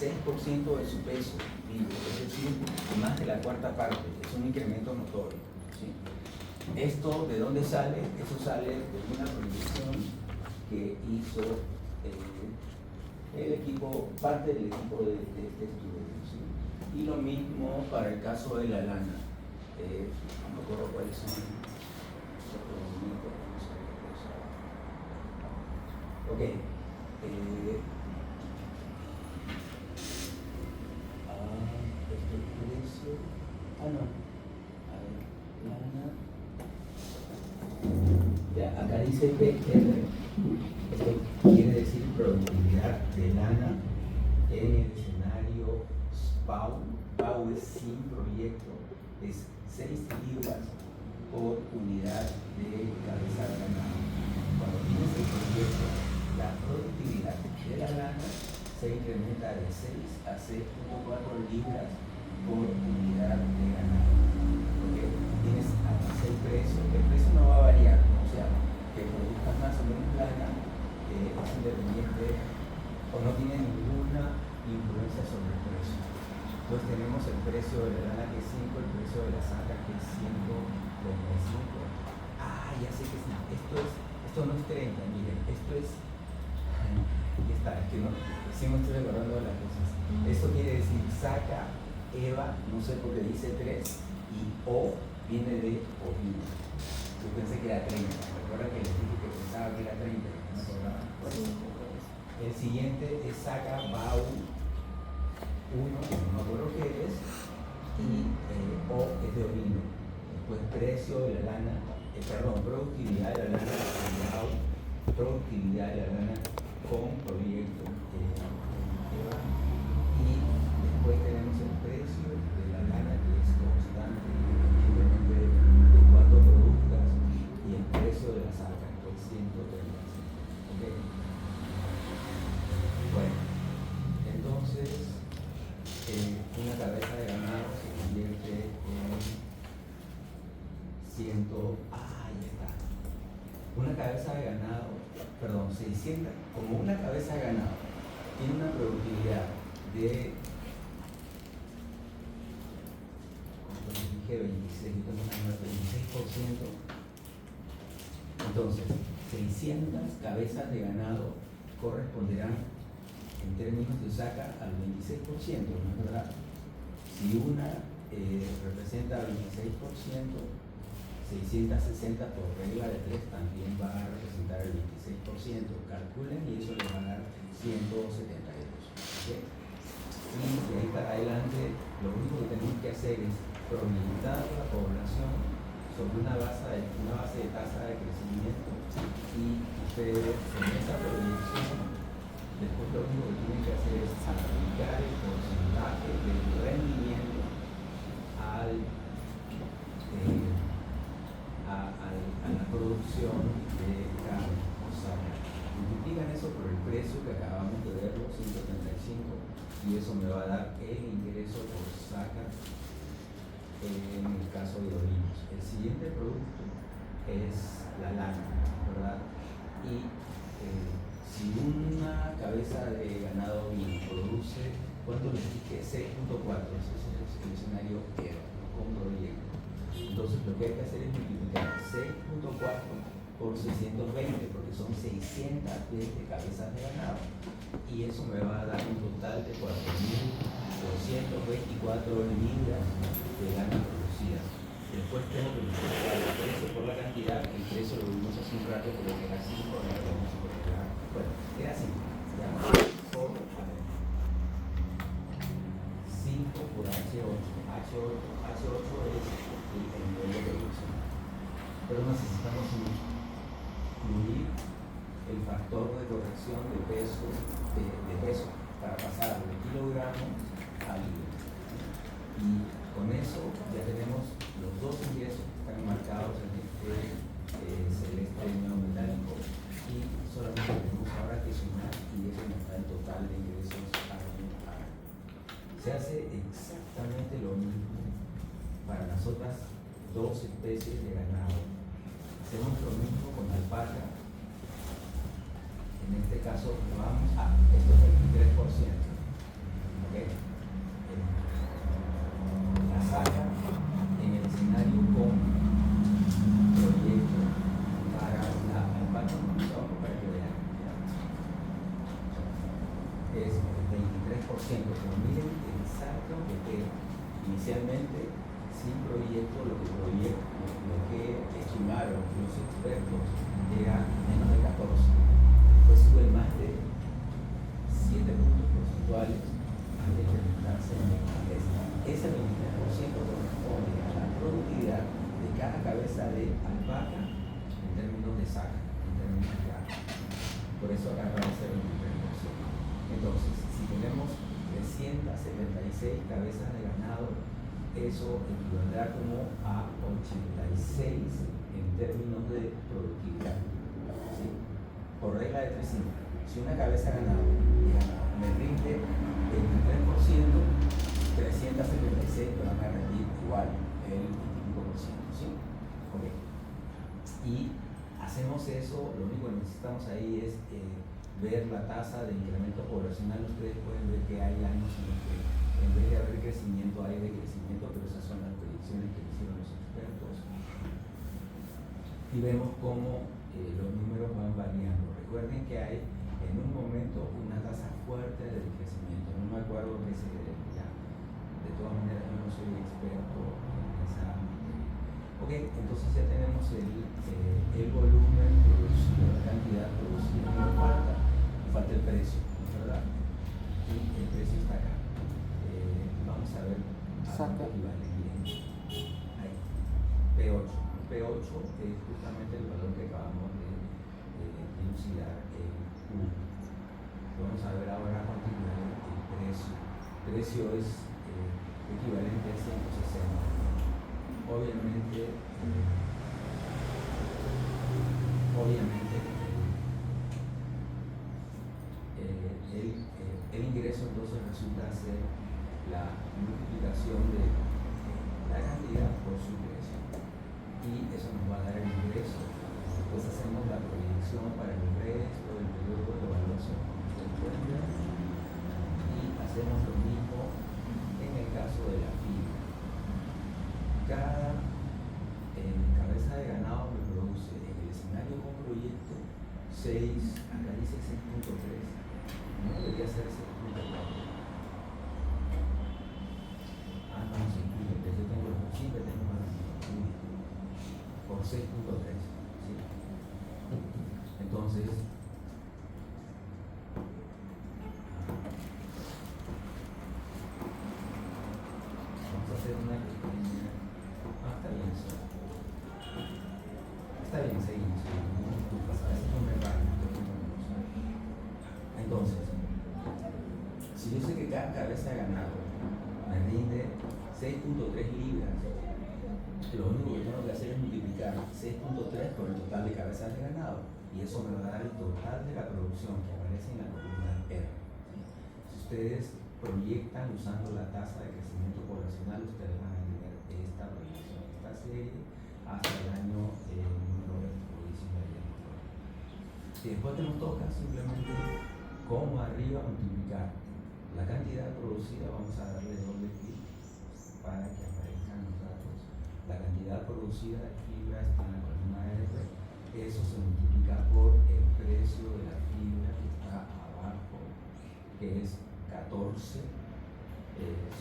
6% de su peso vivo, es decir, más de la cuarta parte. Es un incremento notorio, ¿sí? ¿Esto de dónde sale? Eso sale de una proyección que hizo el equipo, parte del equipo de estudio, ¿sí? Y lo mismo para el caso de la lana. No me acuerdo cuáles son los procedimientos. Ok. Este precio. No. A ver, lana. Ya, acá dice PR. Esto quiere decir productividad de lana en el escenario SPAU. SPAU es sin proyecto, es 6 libras por unidad de cabeza de ganado. Cuando tienes el proyecto, la productividad de la lana se incrementa de 6 a 6,4 libras por unidad de ganado. Porque tienes además el precio no va a variar, ¿no? O sea, que produzcas más o menos lana es independiente o no tiene ninguna influencia sobre el precio. Pues tenemos el precio de la lana que es 5, el precio de la saca que es 135. Ya sé que sí, esto no es 30, miren, esto es, aquí está, es que no, sí me estoy recordando de las cosas. Esto quiere decir saca, EVA, no sé por qué dice 3, y O viene de ovino. Yo pensé que era 30, recuerda que les dije que pensaba que era 30, no me acordaba. El siguiente es saca, BAU, 1, no me acuerdo qué es, y O es de ovino. Después precio de la lana, productividad de la lana, BAU, productividad de la lana con proyecto, y después tenemos el precio de la lana que es constante, independientemente de cuánto produzcas, y el precio de la saca que es 135. ¿Okay? Bueno, entonces una cabeza de ganado se convierte en 100. Ahí está. Una cabeza de ganado, 600, como una cabeza de ganado tiene una productividad de, como dije, 26%. Entonces, 600 cabezas de ganado corresponderán en términos de saca al 26%, ¿no es verdad? Si una representa 26%, 660 por regla de 3 también va a representar el 26%. Calculen y eso les va a dar 172. ¿Okay? Y de ahí para adelante, lo único que tenemos que hacer es proyectar la población sobre una base de tasa de crecimiento, y ustedes en esa proyección, después lo único que tienen que hacer es aplicar el porcentaje del rendimiento a la producción de carne. O sea, multiplican eso por el precio que acabamos de ver, los 135, y eso me va a dar el ingreso por saca en el caso de ovinos. El siguiente producto es la lana, ¿verdad? Y si una cabeza de ganado ovino produce, ¿cuánto les dije? 6.4, ese es el escenario EVA, con proyecto. Entonces lo que hay que hacer es multiplicar 6.4 por 620, porque son 620 cabezas de ganado, y eso me va a dar un total de 4.224 libras de lana producida. Después tengo que multiplicar el precio por la cantidad. El precio lo vimos hace un rato, pero que era 5, ahora lo vamos a colocar. Bueno, era 5, ¿ya? Por 5 por H8 es el nivel de producción. Pero necesitamos incluir el factor de corrección de peso para pasar de kilogramos a libras. Y con eso ya tenemos los dos ingresos que están marcados en este celeste neometálico, y solamente tenemos ahora que sumar, y eso nos da el total de ingresos año a año. Se hace exactamente lo mismo para las otras dos especies de ganado. Hacemos lo mismo con la alpaca. En este caso vamos a, esto es 23%. pero miren el salto que queda. Inicialmente, sin proyecto, lo que estimaron los expertos era menos de 14. Después sube más de 7 puntos porcentuales al incrementarse en el ese 23% corresponde a la productividad de cada cabeza de alpaca en términos de saca, en términos de grano. Por eso acá aparece el 23%. Entonces, si tenemos 376 cabezas de ganado, eso equivaldrá como a 86 en términos de productividad. ¿Sí? Por regla de 3 simples. Si una cabeza de ganado me rinde 23%, 376 me van a rendir igual, el 25%, ¿sí? Ok. Y hacemos eso, lo único que necesitamos ahí es ver la tasa de incremento poblacional. Ustedes pueden ver que hay años en los que en vez de haber crecimiento hay decrecimiento, pero esas son las predicciones que hicieron los expertos. Y vemos cómo los números van variando. Recuerden que hay en un momento una tasa fuerte de decrecimiento. No me acuerdo qué se ya. De todas maneras, yo no soy experto en esa materia. Ok, entonces ya tenemos el volumen producido, la cantidad producida. Nos falta el precio, ¿verdad? Y el precio está acá. Vamos a ver a cuánto equivale bien. Ahí. P8. P8 es justamente el valor que acabamos de dilucidar en Q. Vamos a ver ahora cuánto equivale el precio. El precio es equivalente a 160. Obviamente el ingreso entonces resulta ser la multiplicación de la cantidad por su ingreso, y eso nos va a dar el ingreso. Después hacemos la proyección para el resto del periodo de evaluación y hacemos lo mismo en el caso de la fibra. Cada cabeza de ganado me produce en el escenario con proyecto 6, acá dice 6.3, no debería ser 6.4. Ah, no, 6.3, yo tengo siempre tengo por 6.3, ¿sí? Entonces vamos a hacer una pequeña. Está bien, sí. Está bien, seguimos. No me vale. Entonces, si yo sé que cada cabeza de ganado me rinde 6.3 libras, lo único que tengo que hacer es multiplicar 6.3 por el total de cabezas de ganado, y eso me va a dar el total de la producción que aparece en la columna R. Si ustedes proyectan usando la tasa de crecimiento poblacional, ustedes van a tener esta proyección, esta serie, hasta el año número 19. Si después que nos toca simplemente como arriba multiplicar la cantidad producida, vamos a darle doble clic para que aparezcan los datos. La cantidad producida de fibra está en la columna R, eso se multiplica por el precio de la fibra que está abajo, que es 14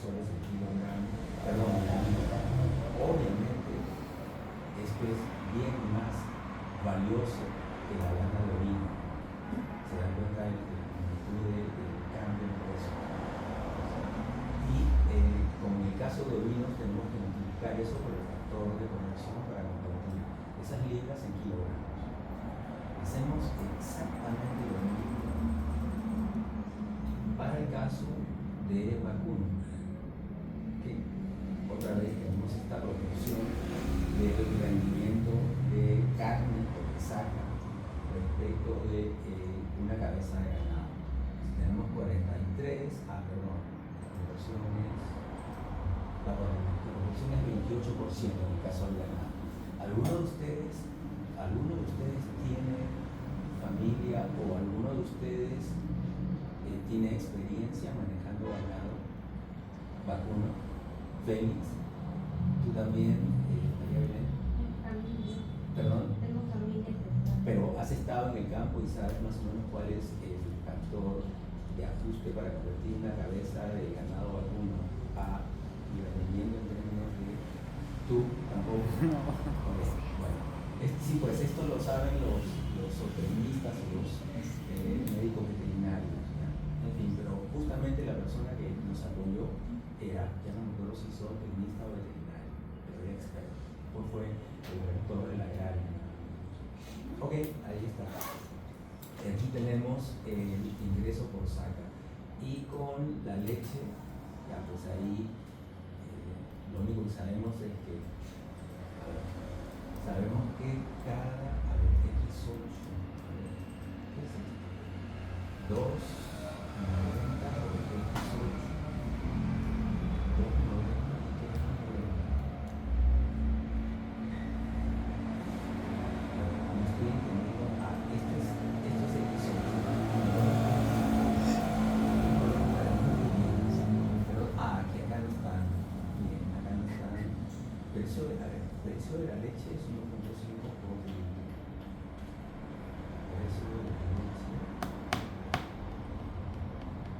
soles el kilogramo, perdón, obviamente esto es bien más valioso que la lana de orina. Se dan cuenta de la magnitud del cambio en precio. Y como en el caso de ovinos tenemos que multiplicar eso por el factor de conversión para convertir esas libras en kilogramos. Hacemos exactamente lo mismo para el caso de vacuno. ¿Okay? Otra vez tenemos esta proporción del rendimiento de carne o de saca respecto de una cabeza de ganado. Si tenemos 43, perdón, la proporción es 28% en el caso del ganado. ¿Alguno de ustedes tiene familia o alguno de ustedes tiene experiencia manejando ganado vacuno? Félix, ¿tú también, María Belén? Familia. ¿Perdón? Tengo familia. Pero has estado en el campo y sabes más o menos cuál es el factor de ajuste para convertir una cabeza de ganado vacuno a, y vendiendo en términos de tú tampoco. Okay. Bueno, sí, pues esto lo saben los zootecnistas o los médicos veterinarios, ¿ya? En fin, pero justamente la persona que nos apoyó era, ya no me acuerdo si zootecnista o veterinario, pero era experto. Pues fue el rector del agrario. Ok, ahí está. Aquí tenemos el ingreso por saca. Y con la leche, ya pues ahí lo único que sabemos es que sabemos que cada, a ver, X8, ¿qué es esto? 2,90 o X8, 2,90 y qué es 90. Como estoy entendiendo, esto es X8. Pero aquí acá no están, bien, acá no están. Precio de la leche es 1,5 por litro. Precio de la leche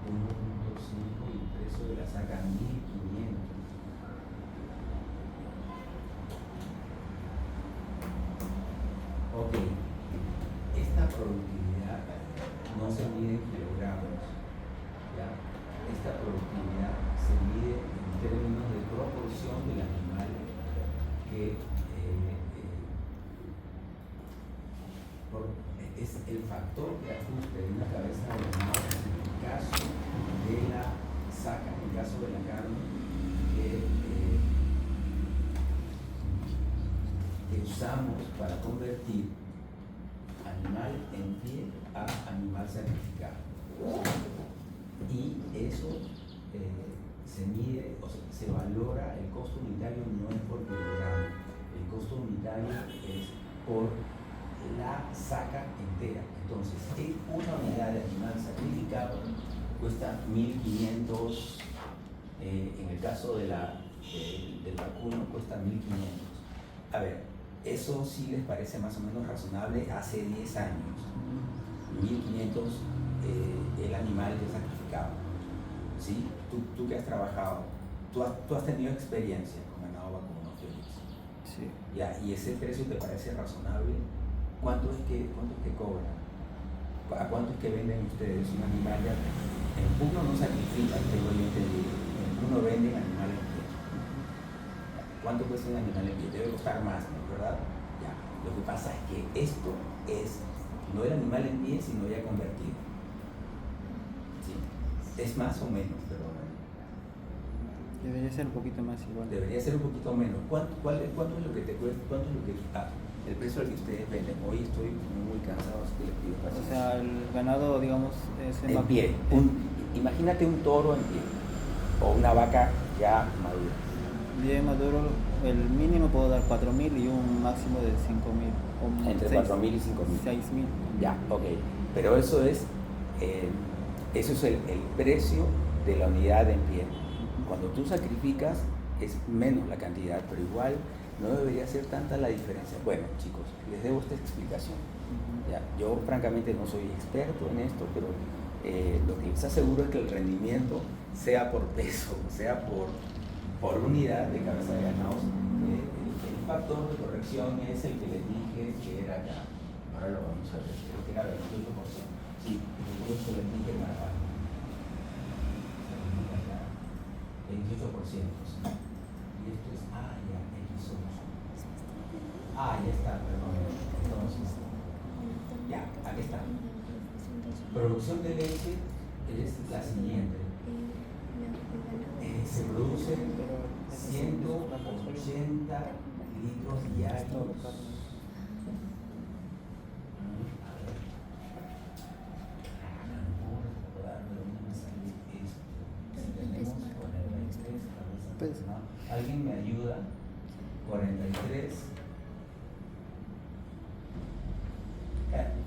1,5 y el precio de la saca 1.500. Ok, esta productividad no se mide en kilogramos, ¿ya? Esta productividad se mide en términos de proporción del animal que es el factor de ajuste de una cabeza de ganado en el caso de la saca, en el caso de la carne que usamos para convertir animal en pie a animal sacrificado. Y eso se mide, o sea, se valora, el costo unitario no es por kilogramo, el costo unitario es por la saca entera. Entonces, una unidad de animal sacrificado cuesta 1.500, en el caso del vacuno cuesta 1.500. A ver, eso sí les parece más o menos razonable hace 10 años. 1.500 el animal que sacrificado. ¿Sí? Tú que has trabajado, tú has tenido experiencia con ganado vacuno, Félix. Sí. Ya, y ese precio te parece razonable. ¿Cuánto es que cobran? ¿A cuánto es que venden ustedes un animal? En Puno no sacrifican, tengo yo entendido. En Puno venden animales en pie. ¿Cuánto cuesta un animal en pie? Debe costar más, ¿no? ¿Verdad? Ya. Lo que pasa es que esto es no el animal en pie, sino ya convertido. ¿Sí? Es más o menos, pero debería ser un poquito más igual. Debería ser un poquito menos. ¿Cuánto es lo que te cuesta? ¿Cuánto es lo que el precio al que ustedes venden? Hoy estoy muy cansado, así que les pido paciencia. O sea, el ganado, digamos, es en pie. Imagínate un toro en pie o una vaca ya madura. Bien maduro, el mínimo puedo dar 4.000 y un máximo de 5.000. Entre 4.000 y 5.000. 6.000. Ya, ok. Pero eso es el precio de la unidad en pie. Cuando tú sacrificas es menos la cantidad, pero igual no debería ser tanta la diferencia. Bueno, chicos, les debo esta explicación. Ya, yo francamente no soy experto en esto, pero lo que les aseguro es que el rendimiento, sea por peso, sea por unidad de cabeza de ganado, el factor de corrección es el que les dije que era acá. Ahora lo vamos a ver, creo que era 28%. Sí, yo les dije para 28%. Y esto es ya, X8. Ya está, perdón. Entonces, ya, aquí está. Producción de leche es la siguiente. Se producen 180 litros diarios. ¿Alguien me ayuda? 43.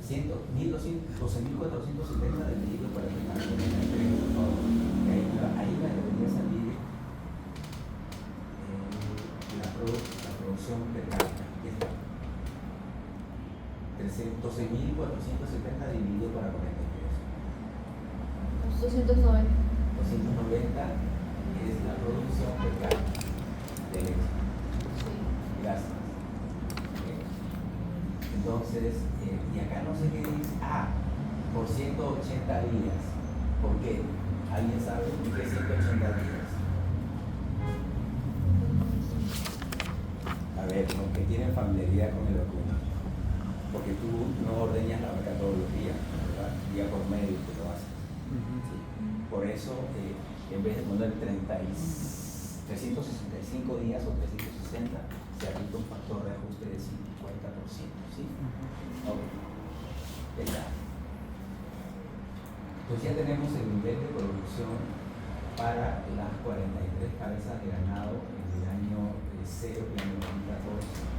12.470 del libro para el 43, por favor. Ahí me debería salir la producción per cápita. 12.470 dividido para 43. 290. 290 es la producción per cápita de leche. Sí. Gracias. Ok. Entonces, y acá no sé qué dice. Por 180 días. ¿Por qué? ¿Alguien sabe por qué 180 días? A ver, los que tienen familiaridad con el vacuno. Porque tú no ordeñas la vaca todos los días, ¿verdad? Día por medio te lo haces. ¿Sí? Por eso, en vez de poner 365 días o 360, se aplica un factor de ajuste de 50%. ¿Sí? Ok. Está. Pues ya tenemos el nivel de producción para las 43 cabezas de ganado en el año 0, el año 2014.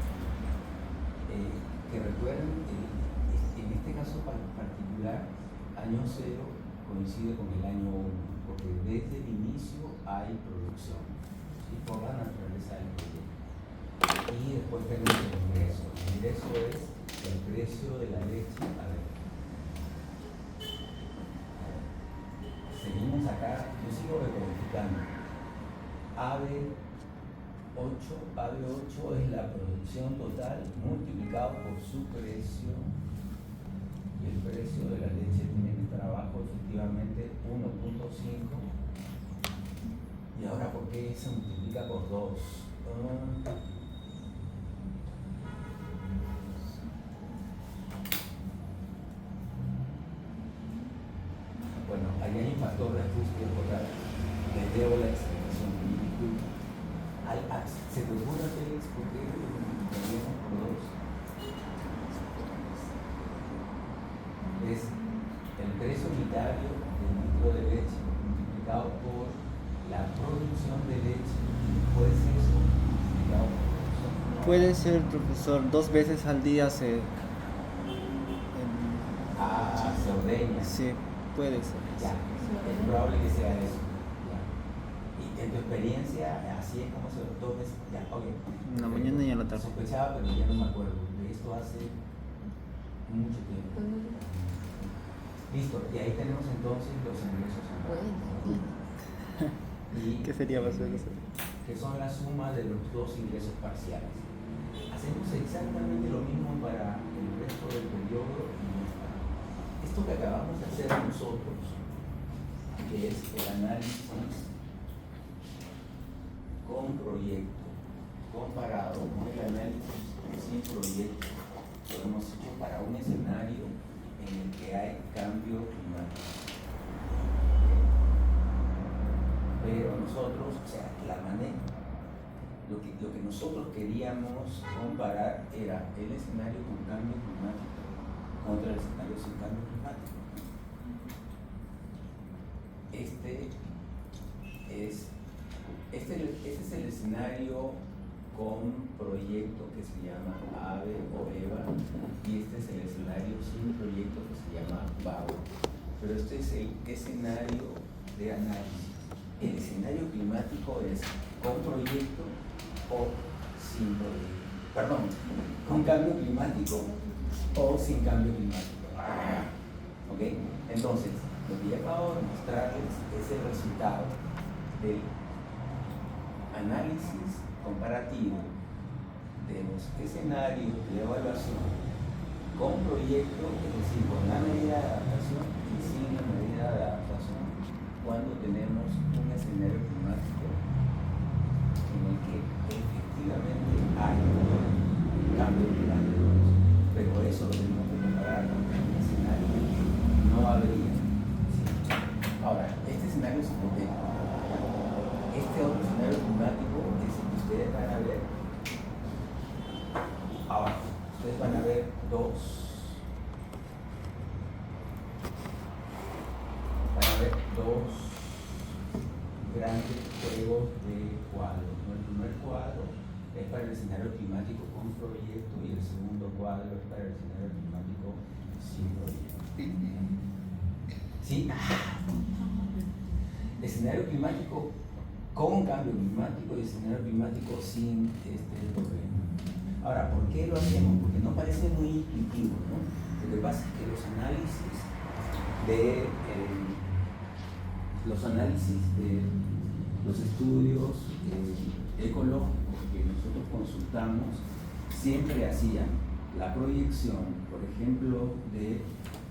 Que recuerden, en este caso particular, año 0 coincide con el año 1, porque desde el inicio hay producción, ¿sí? Por la naturaleza del proyecto. Y después tenemos el ingreso. El ingreso es el precio de la leche. A ver, seguimos acá, yo sigo recodificando. AB8 es la producción total multiplicado por su precio, y el precio de la leche tiene que estar abajo efectivamente 1.5. Y ahora, ¿por qué se multiplica por 2? Bueno, ahí hay un factor de ajuste total. Les debo la explicación. ¿Se te ocurre, Félix, por qué dividimos por 2? Es el precio unitario del litro de leche multiplicado por la producción de leche y después eso multiplicado por producción. Puede ser, profesor, 2 veces al día se ordeña. Sí, puede ser. Ya, es probable que sea eso. Ya. Y en tu experiencia, así es como se lo tomes. Ya, ok. En la mañana y en la tarde. Sospechaba, pero ya no me acuerdo. De esto hace mucho tiempo. Listo, y ahí tenemos entonces los ingresos anuales. ¿Qué sería más o menos? Que son la suma de los dos ingresos parciales. Hacemos exactamente lo mismo para el resto del periodo y esto que acabamos de hacer nosotros, que es el análisis con proyecto, comparado con el análisis sin proyecto, lo hemos hecho para un escenario en el que hay cambio climático. Pero nosotros, o sea, la manera, lo que nosotros queríamos comparar era el escenario con cambio climático contra el escenario sin cambio climático. Este es el escenario con proyecto que se llama AVE o EVA, y este es el escenario sin proyecto que se llama BAO. Pero este es el escenario de análisis. El escenario climático es con proyecto o sin proyecto. Perdón, con cambio climático o sin cambio climático. ¿Ok? Entonces, lo que yo acabo de mostrarles es el resultado del análisis comparativo de los escenarios de evaluación con proyecto, es decir, con la medida de adaptación y sin la medida de adaptación, cuando tenemos un escenario climático en el que efectivamente hay cambio climático. Pero eso lo tenemos que comparar con un escenario que no habría. ¿Sí? Ahora, este escenario es hipotético. Este otro escenario climático es el que ustedes van a ver abajo. Ustedes van a ver dos grandes juegos de cuadros. El primer cuadro es para el escenario climático con proyecto y el segundo cuadro es para el escenario climático sin proyecto. ¿Sí? Escenario climático con cambio climático y escenario climático sin este problema. Ahora, ¿por qué lo hacemos? Porque no parece muy intuitivo, ¿no? Lo que pasa es que los análisis de los análisis de los estudios ecológicos que nosotros consultamos siempre hacían la proyección, por ejemplo, de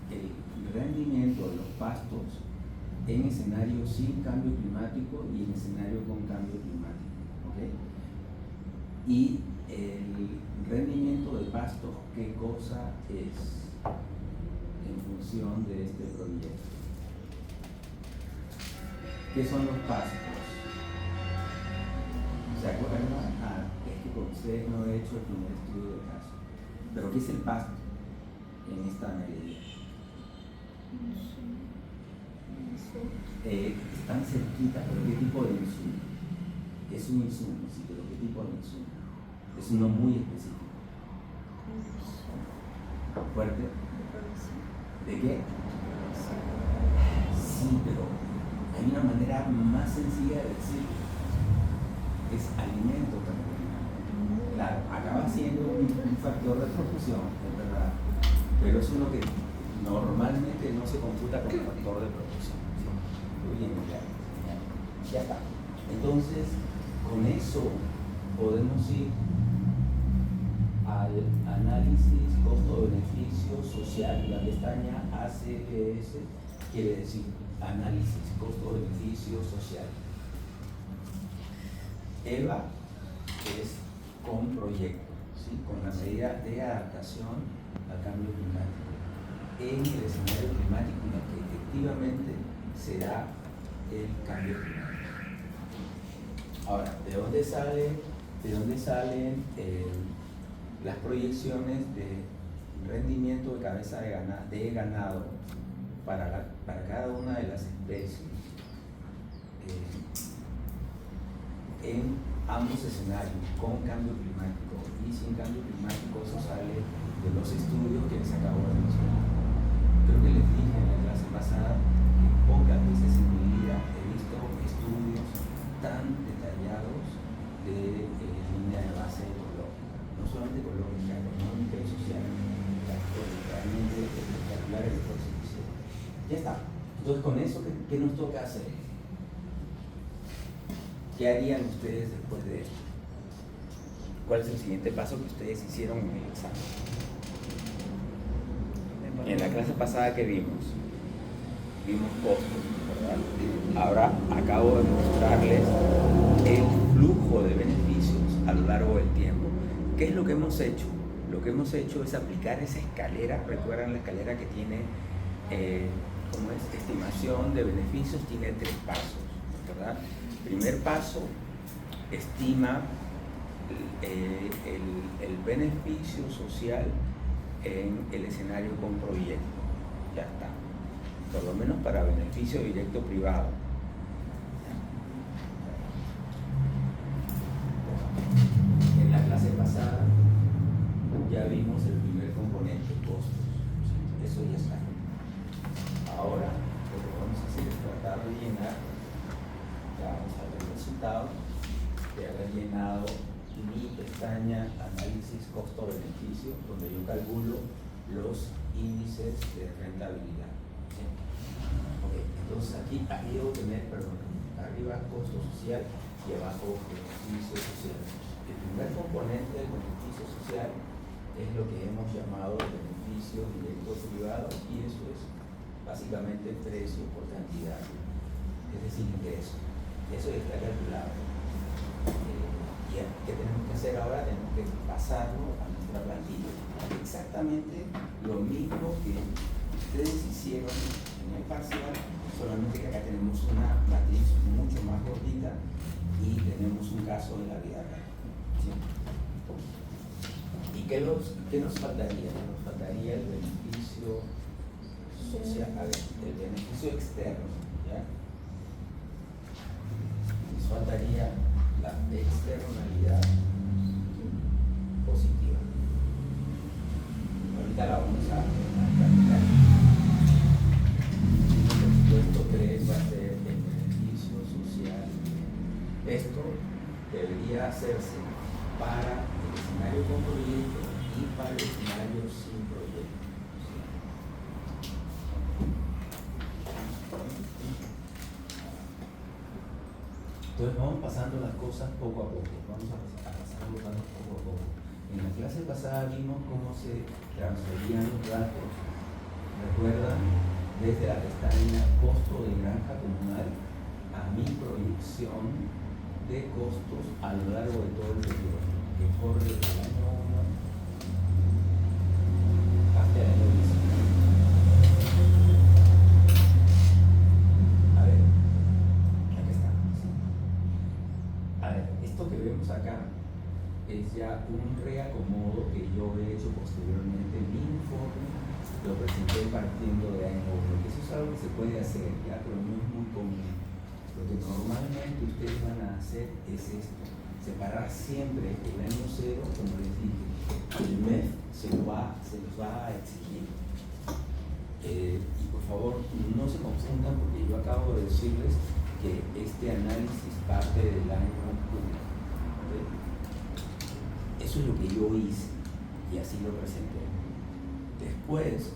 el rendimiento de los pastos en escenario sin cambio climático y en escenario con cambio climático, ¿okay? Y el rendimiento de pastos, ¿qué cosa es en función de este proyecto? ¿Qué son los pastos? ¿Se acuerdan? Es que con ustedes no he hecho el primer estudio de caso. ¿Pero qué es el pasto en esta medida? Están cerquita, pero ¿qué tipo de insumo? Es un insumo, sí, pero ¿qué tipo de insumo? Es uno muy específico. ¿Fuerte? ¿De qué? Sí, pero hay una manera más sencilla de decirlo. Es alimento también. Claro, acaba siendo un factor de producción, es verdad, pero es uno que normalmente no se computa como factor de producción. ¿Sí? Muy bien, ya está. Entonces, con eso podemos ir al análisis costo-beneficio social. La pestaña ACBS quiere decir análisis costo-beneficio social. EVA es con proyecto, ¿sí? Con la medida de adaptación al cambio climático en el escenario climático en el que efectivamente se da el cambio climático. Ahora, ¿de dónde salen las proyecciones de rendimiento de cabeza de ganado para cada una de las especies en ambos escenarios, con cambio climático y sin cambio climático? Eso sale de los estudios que les acabo de mencionar. Creo que les dije en la clase pasada que pocas veces en mi vida he visto estudios tan detallados de línea de base ecológica, no solamente ecológica, económica y social, realmente espectacular el esfuerzo que hicieron. Ya está. Entonces, con eso, ¿qué nos toca hacer? ¿Qué harían ustedes después de esto? ¿Cuál es el siguiente paso que ustedes hicieron en el examen? En la clase pasada que vimos costos, ¿verdad? Ahora acabo de mostrarles el flujo de beneficios a lo largo del tiempo. ¿Qué es lo que hemos hecho? Lo que hemos hecho es aplicar esa escalera. ¿Recuerdan la escalera que tiene, cómo es? Estimación de beneficios? Tiene 3 pasos, ¿verdad? Primer paso, estima el beneficio social en el escenario con proyecto. Ya está. Por lo menos para beneficio directo privado. En la clase pasada ya vimos el primer componente, costos. Eso ya está. Ahora lo que vamos a hacer es tratar de llenar, ya vamos a ver el resultado de haber llenado mi pestaña análisis costo-beneficio, donde yo calculo los índices de rentabilidad. ¿Sí? Okay. Entonces aquí debo tener, arriba costo social y abajo beneficio social. El primer componente del beneficio social es lo que hemos llamado beneficio directo privado, y eso es básicamente precio por cantidad, es decir, ingreso. Eso ya está calculado. ¿Qué tenemos que hacer ahora? Tenemos que pasarlo a nuestra plantilla. Exactamente lo mismo que ustedes hicieron en el parcial, solamente que acá tenemos una matriz mucho más gordita y tenemos un caso de la vida real. ¿Sí? ¿Y qué nos faltaría? Nos faltaría el beneficio social, el beneficio externo, ¿ya? Nos faltaría la externalidad positiva. Ahorita la vamos a practicar. Por supuesto, 3 va a ser el beneficio social. Esto debería hacerse para el escenario con proyecto y para el escenario sin proyecto. ¿Sí? Entonces vamos pasando las cosas poco a poco, vamos a pasar los datos poco a poco. En la clase pasada vimos cómo se transferían los datos, recuerdan, desde la pestaña costo de granja comunal a mi proyección de costos a lo largo de todo el periodo, que corre desde el año 1 hasta el año 19. A ver, aquí está. A ver, esto que vemos acá es ya un reacomodo que yo he hecho posteriormente en mi informe, lo presenté partiendo de año 1, que eso es algo que se puede hacer, ya, pero no es muy común. Lo que normalmente ustedes van a hacer es esto, separar siempre el año 0, como les dije, el MEF se los va a exigir. Y por favor, no se confundan porque yo acabo de decirles que este análisis parte del año 1. ¿Okay? Eso es lo que yo hice y así lo presenté. Después,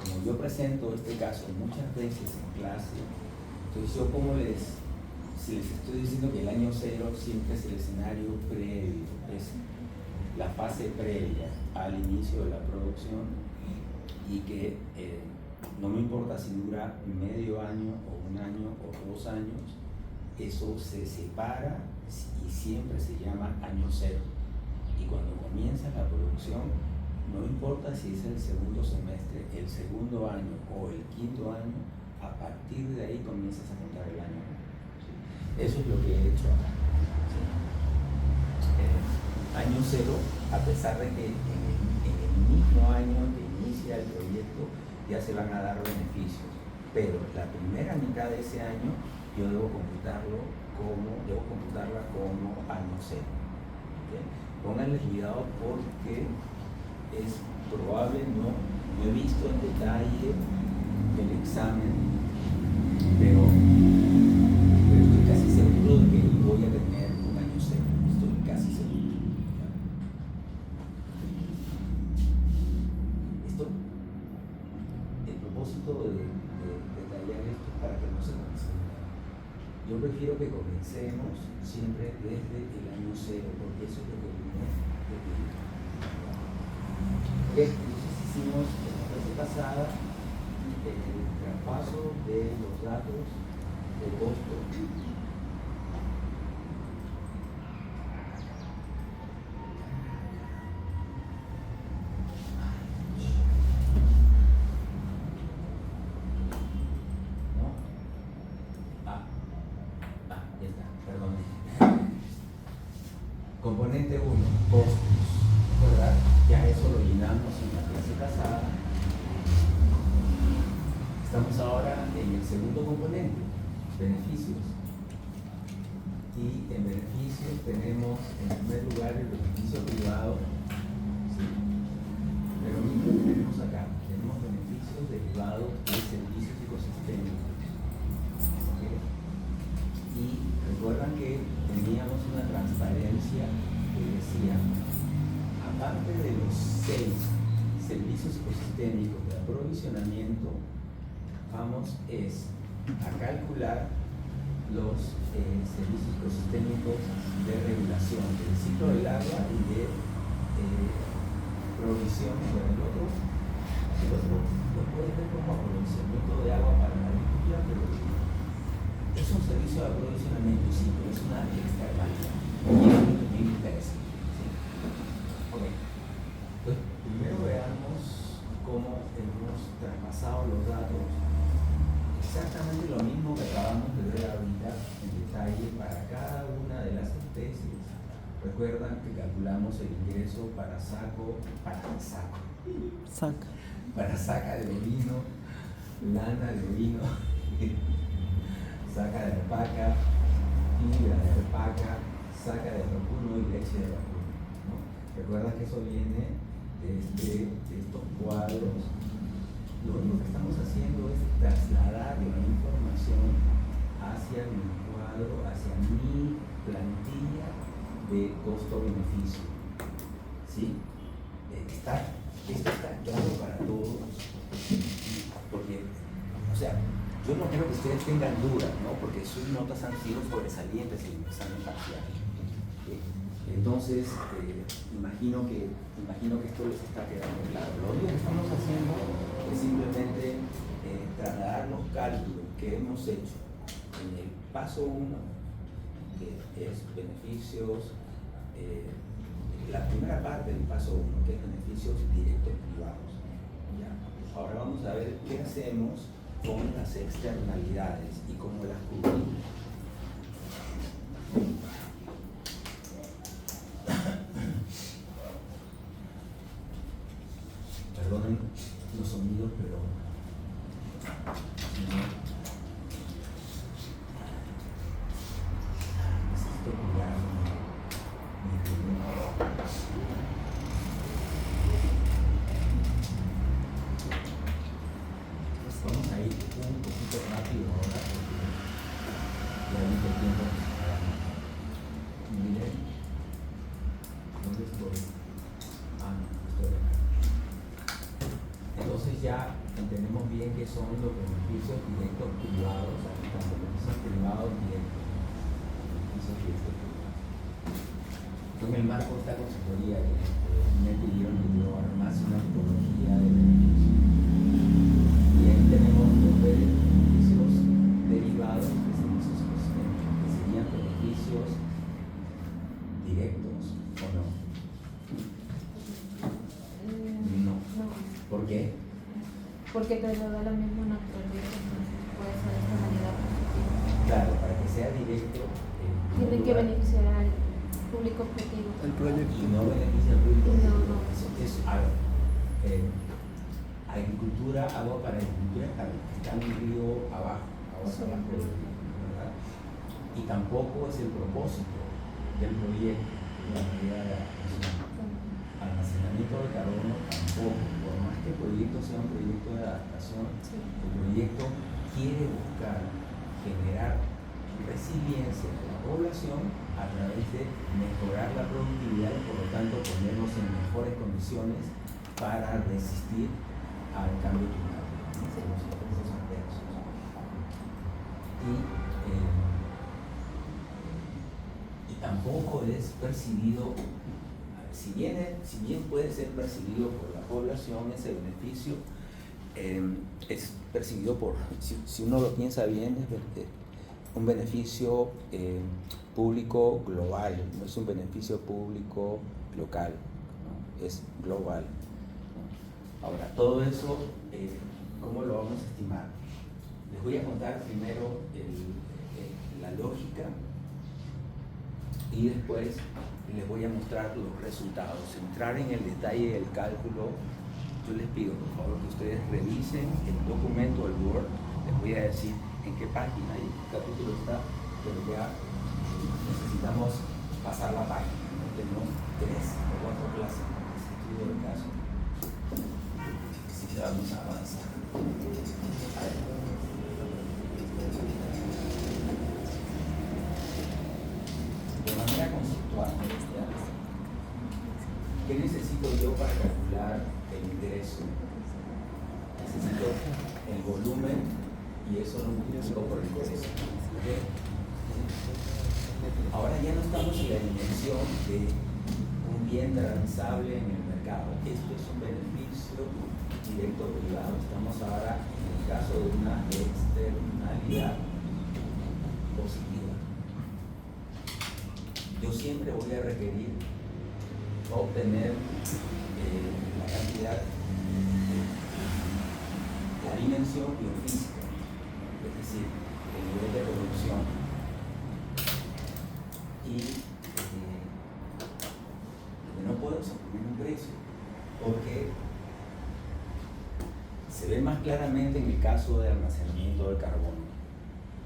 como yo presento este caso muchas veces en clase, entonces yo si les estoy diciendo que el año 0 siempre es el escenario previo, es la fase previa al inicio de la producción y que no me importa si dura medio año o un año o 2 años, eso se separa y siempre se llama año 0. Y cuando comienza la producción, no importa si es el segundo semestre, el segundo año o el quinto año, a partir de ahí comienzas a contar el año. ¿Sí? Eso es lo que he hecho acá. ¿Sí? Año 0, a pesar de que en el mismo año que inicia el proyecto ya se van a dar beneficios, pero la primera mitad de ese año yo debo computarla como año 0. ¿Okay? Pónganle cuidado porque es probable, no he visto en detalle el examen, pero estoy casi seguro de que voy a tener un año 0, estoy casi seguro. Esto, el propósito de detallar esto es para que no se confunda. Yo prefiero que comencemos siempre desde el año 0, porque eso es lo que vine de pedir. Entonces hicimos en la clase pasada el traspaso de los datos de costo componente 1, costos, ¿verdad? Ya eso lo llenamos en la clase pasada. Estamos ahora en el segundo componente, beneficios. Y en beneficios tenemos en primer lugar el beneficio privado. ¿Sí? Pero mismo que tenemos acá, tenemos beneficios derivados de servicios ecosistémicos. ¿Okay? Y recuerdan que teníamos una transparencia que decía, aparte de los 6 servicios ecosistémicos de aprovisionamiento, vamos a calcular los servicios ecosistémicos de regulación del ciclo del agua y de provisión. Bueno, el otro lo puedes ver como aprovisionamiento de agua para la agricultura, pero es un servicio de aprovisionamiento, sí, pero es una externalidad. Y eso es lo que me interesa. ¿Sí? Ok. Pues primero veamos cómo hemos traspasado los datos. Exactamente lo mismo que acabamos de ver ahorita en detalle para cada una de las especies. Recuerdan que calculamos el ingreso para saca de ovino, lana de ovino, saca de alpaca, fibra de alpaca, saca de vacuno y leche de vacuno, ¿no? Recuerda que eso viene de estos cuadros. Lo único que estamos haciendo es trasladar la información hacia mi cuadro, hacia mi plantilla de costo-beneficio. ¿Sí? Esto está claro para todos, porque, o sea, yo no creo que ustedes tengan dudas, ¿no? Porque sus notas han sido sobresalientes en el examen parcial. Entonces, imagino que esto les está quedando claro. Lo único que estamos haciendo es simplemente trasladar los cálculos que hemos hecho en el paso 1, que es beneficios, la primera parte del paso 1, que es beneficios directos privados. ¿Ya? Ahora vamos a ver qué hacemos con las externalidades y cómo las cubrimos. Perdonen los sonidos, pero necesito cuidar mi pulmón. Vamos a ir un poquito rápido ahora porque ya vi que el tiempo nos está dando. Miren, ¿dónde estoy? No estoy acá. Entonces ya entendemos bien qué son los beneficios directos privados, aquí están los beneficios privados directos. Beneficios directos privados. En el marco de esta consultoría me pidieron que yo armase una tipología de beneficios. Y ahí tenemos los beneficios derivados, que serían beneficios directos, ¿o no? No. ¿Por qué? Porque te lo da la misma naturaleza, puede ser de esta manera positiva. Claro, para que sea directo, Tiene que beneficiar al público objetivo. El proyecto. y no beneficia al público. No. A ver, agricultura, agua para agricultura está un río abajo, aguas Sí. abajo del río, ¿verdad? Y tampoco es el propósito del proyecto de la medida de adaptación. Almacenamiento de carbono tampoco, por más que el proyecto sea un proyecto de adaptación, el proyecto quiere buscar generar resiliencia de la población a través de mejorar la productividad y por lo tanto ponernos en mejores condiciones para resistir al cambio climático, los efectos adversos. Y tampoco es percibido, si bien puede ser percibido por la población, ese beneficio es percibido por, si uno lo piensa bien, es un beneficio público global, no es un beneficio público local, ¿no? Es global, ¿no? Ahora, todo eso, ¿cómo lo vamos a estimar? Les voy a contar primero la lógica y después les voy a mostrar los resultados. Entrar en el detalle del cálculo, yo les pido por favor que ustedes revisen el documento, el Word, les voy a decir en qué página y capítulo está, pero ya necesitamos pasar la página, ¿no? Tenemos 3 o 4 clases en este estudio del caso. Así que vamos a avanzar. A ver. De manera conceptual, ¿ya? ¿Qué necesito yo para calcular el ingreso? Necesito el volumen y eso lo multiplico por el ingreso. ¿Okay? Ahora ya no estamos en la dimensión de un bien transable en el mercado. Esto es un beneficio directo privado. Estamos ahora en el caso de una externalidad positiva. Yo siempre voy a requerir obtener la cantidad, la dimensión biofísica, es decir, el nivel de producción. Y no puedo poner un precio, porque se ve más claramente en el caso de almacenamiento de carbono.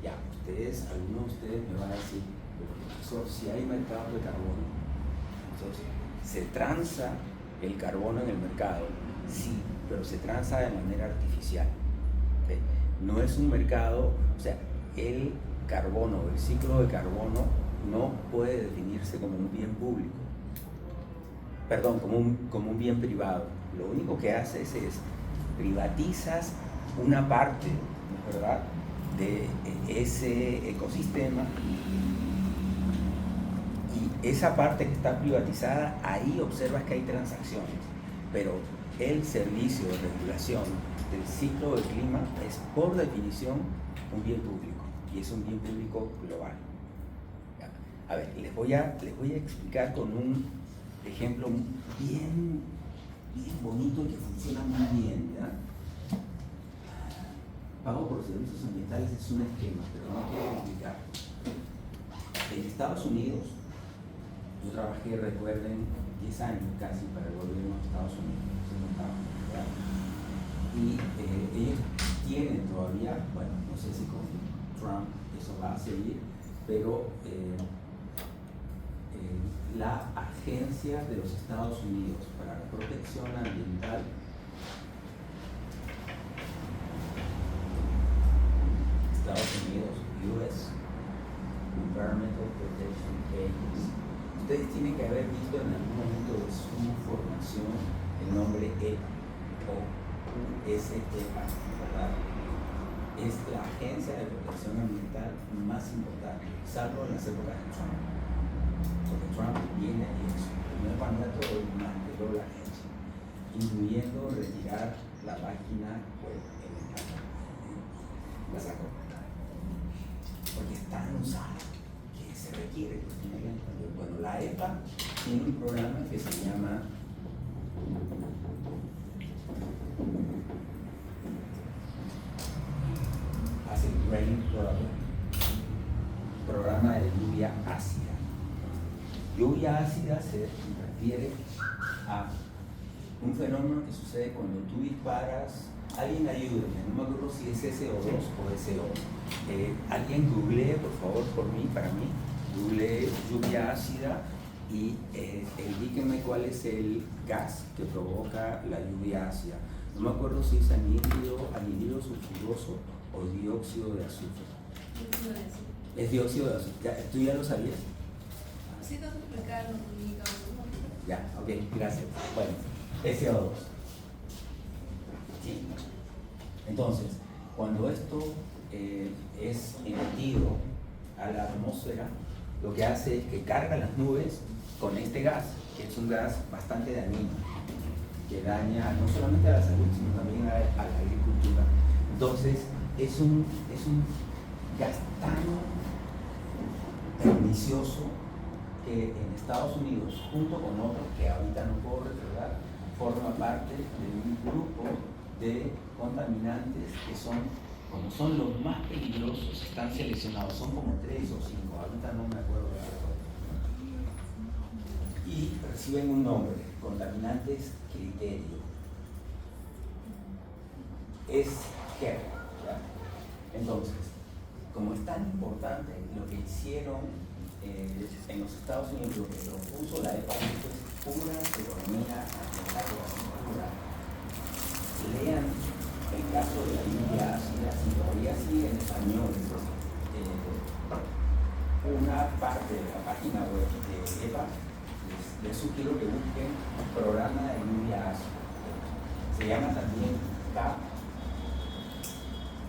Ya, algunos de ustedes me van a decir, profesor, si hay mercado de carbono, entonces se transa el carbono en el mercado, sí, pero se transa de manera artificial. ¿Okay? No es un mercado, o sea, el carbono, el ciclo de carbono no puede definirse como un bien público, perdón, como un bien privado. Lo único que haces es privatizas una parte, ¿verdad?, de ese ecosistema, y esa parte que está privatizada, ahí observas que hay transacciones, pero el servicio de regulación del ciclo del clima es por definición un bien público, y es un bien público global. A ver, les voy a explicar con un ejemplo bien bonito y que funciona muy bien, ¿ya? Pago por servicios ambientales es un esquema, pero no quiero explicar. En Estados Unidos, yo trabajé, recuerden, 10 años casi para el gobierno de Estados Unidos, ¿verdad? Y ellos tienen todavía, bueno, no sé si con Trump eso va a seguir, pero la Agencia de los Estados Unidos para la Protección Ambiental Estados Unidos, US Environmental Protection Agency. Ustedes tienen que haber visto en algún momento de su formación el nombre EPA o USEPA, ¿verdad? Es la agencia de protección ambiental más importante, salvo en las épocas de Trump. Porque Trump viene y en su primer mandato manteló la agencia, incluyendo retirar la página web en el canal. La sacó. Porque es tan usada que se requiere. Bueno, la EPA tiene un programa que se llama Acid Rain Program, programa de lluvia ácida. Lluvia ácida se refiere a un fenómeno que sucede cuando tú disparas. Alguien ayúdeme, no me acuerdo si es SO2 o SO. Alguien googlee, por favor, por mí, para mí, googlee lluvia ácida y indíquenme cuál es el gas que provoca la lluvia ácida. No me acuerdo si es anhídrido sulfuroso o dióxido de azufre. Es dióxido de azufre. ¿Tú ya lo sabías? Sí, no te explicaron, Ya, ok, gracias. Bueno, SO2. Sí. Entonces, cuando esto es emitido a la atmósfera, lo que hace es que carga las nubes con este gas, que es un gas bastante dañino, que daña no solamente a la salud, sino también a la agricultura. Entonces, es un gas tan pernicioso que en Estados Unidos, junto con otros que ahorita no puedo recordar, forma parte de un grupo de contaminantes que son, como son los más peligrosos, están seleccionados, son como 3 o 5, ahorita no me acuerdo de todo. Y reciben un nombre, contaminantes criterio. Es HERA, ¿ya? Entonces, como es tan importante, lo que hicieron en los Estados Unidos, lo que propuso la EPA es pura economía ambiental pura. Lean el caso de la lluvia ácida, si todavía sigue en español, una parte de la página web de EPA, les sugiero que busquen programa de lluvia ácida. Se llama también CAP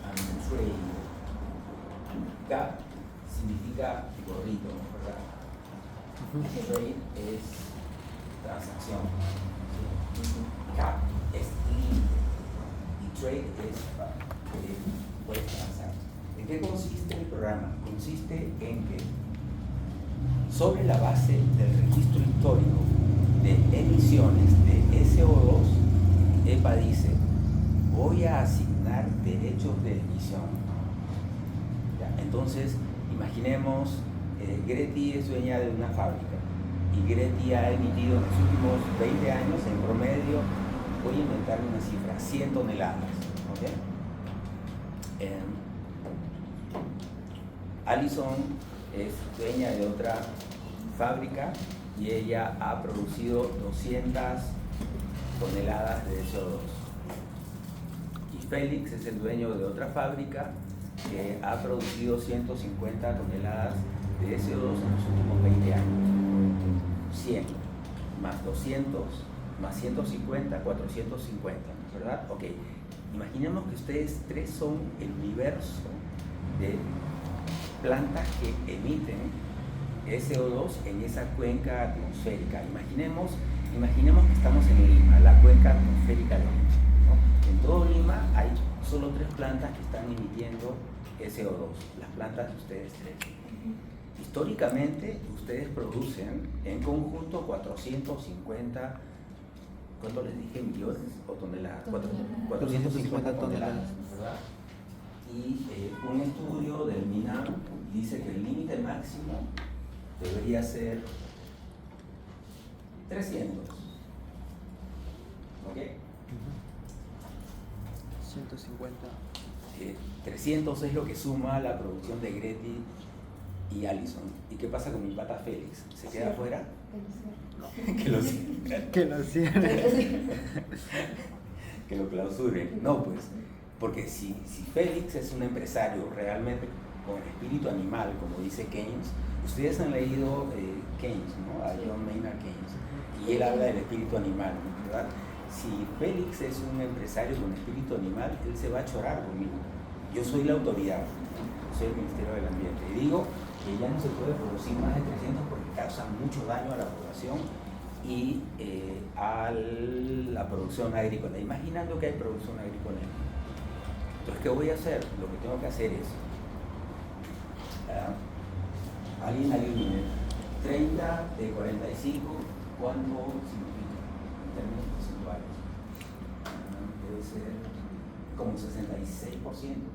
and Trade. CAP significa gorrito, ¿verdad? Trade es transacción. CAP es límite y trade es puedes transar. ¿En qué consiste el programa? Consiste en que sobre la base del registro histórico de emisiones de SO2, EPA dice, voy a asignar derechos de emisión. ¿Ya? Entonces, imaginemos, Greti es dueña de una fábrica y Greti ha emitido en los últimos 20 años, en promedio, voy a inventar una cifra, 100 toneladas. ¿Okay? Allison es dueña de otra fábrica y ella ha producido 200 toneladas de CO2. Y Félix es el dueño de otra fábrica que ha producido 150 toneladas de CO2 en los últimos 20 años. 100 más 200 más 150, 450, ¿verdad? Ok, imaginemos que ustedes tres son el universo de plantas que emiten SO2 en esa cuenca atmosférica. Imaginemos que estamos en Lima, la cuenca atmosférica de Lima, ¿no? En todo Lima hay solo 3 plantas que están emitiendo SO2, las plantas de ustedes 3. Históricamente, ustedes producen en conjunto 450, ¿cuánto les dije? ¿Millones o toneladas? 450 toneladas, ¿verdad? Y un estudio del MINAM dice que el límite máximo debería ser 300. ¿Ok? 150. 300 es lo que suma la producción de Greti y Allison. ¿Y qué pasa con mi pata Félix? ¿Se queda afuera? Que lo cierre. Que lo cierre. Que lo clausure. No, pues, porque si Félix es un empresario realmente con espíritu animal, como dice Keynes, ustedes han leído Keynes, ¿no? A John Maynard Keynes, y él habla del espíritu animal, ¿verdad? Si Félix es un empresario con espíritu animal, él se va a chorar conmigo. Yo soy la autoridad, soy el Ministerio del Ambiente, y digo que ya no se puede producir más de 300 porque causan mucho daño a la población y a la producción agrícola, imaginando que hay producción agrícola. Entonces, ¿qué voy a hacer? Lo que tengo que hacer es, alguien adivine, 30 de 45, ¿cuánto significa en términos porcentuales? Debe ser como 66%.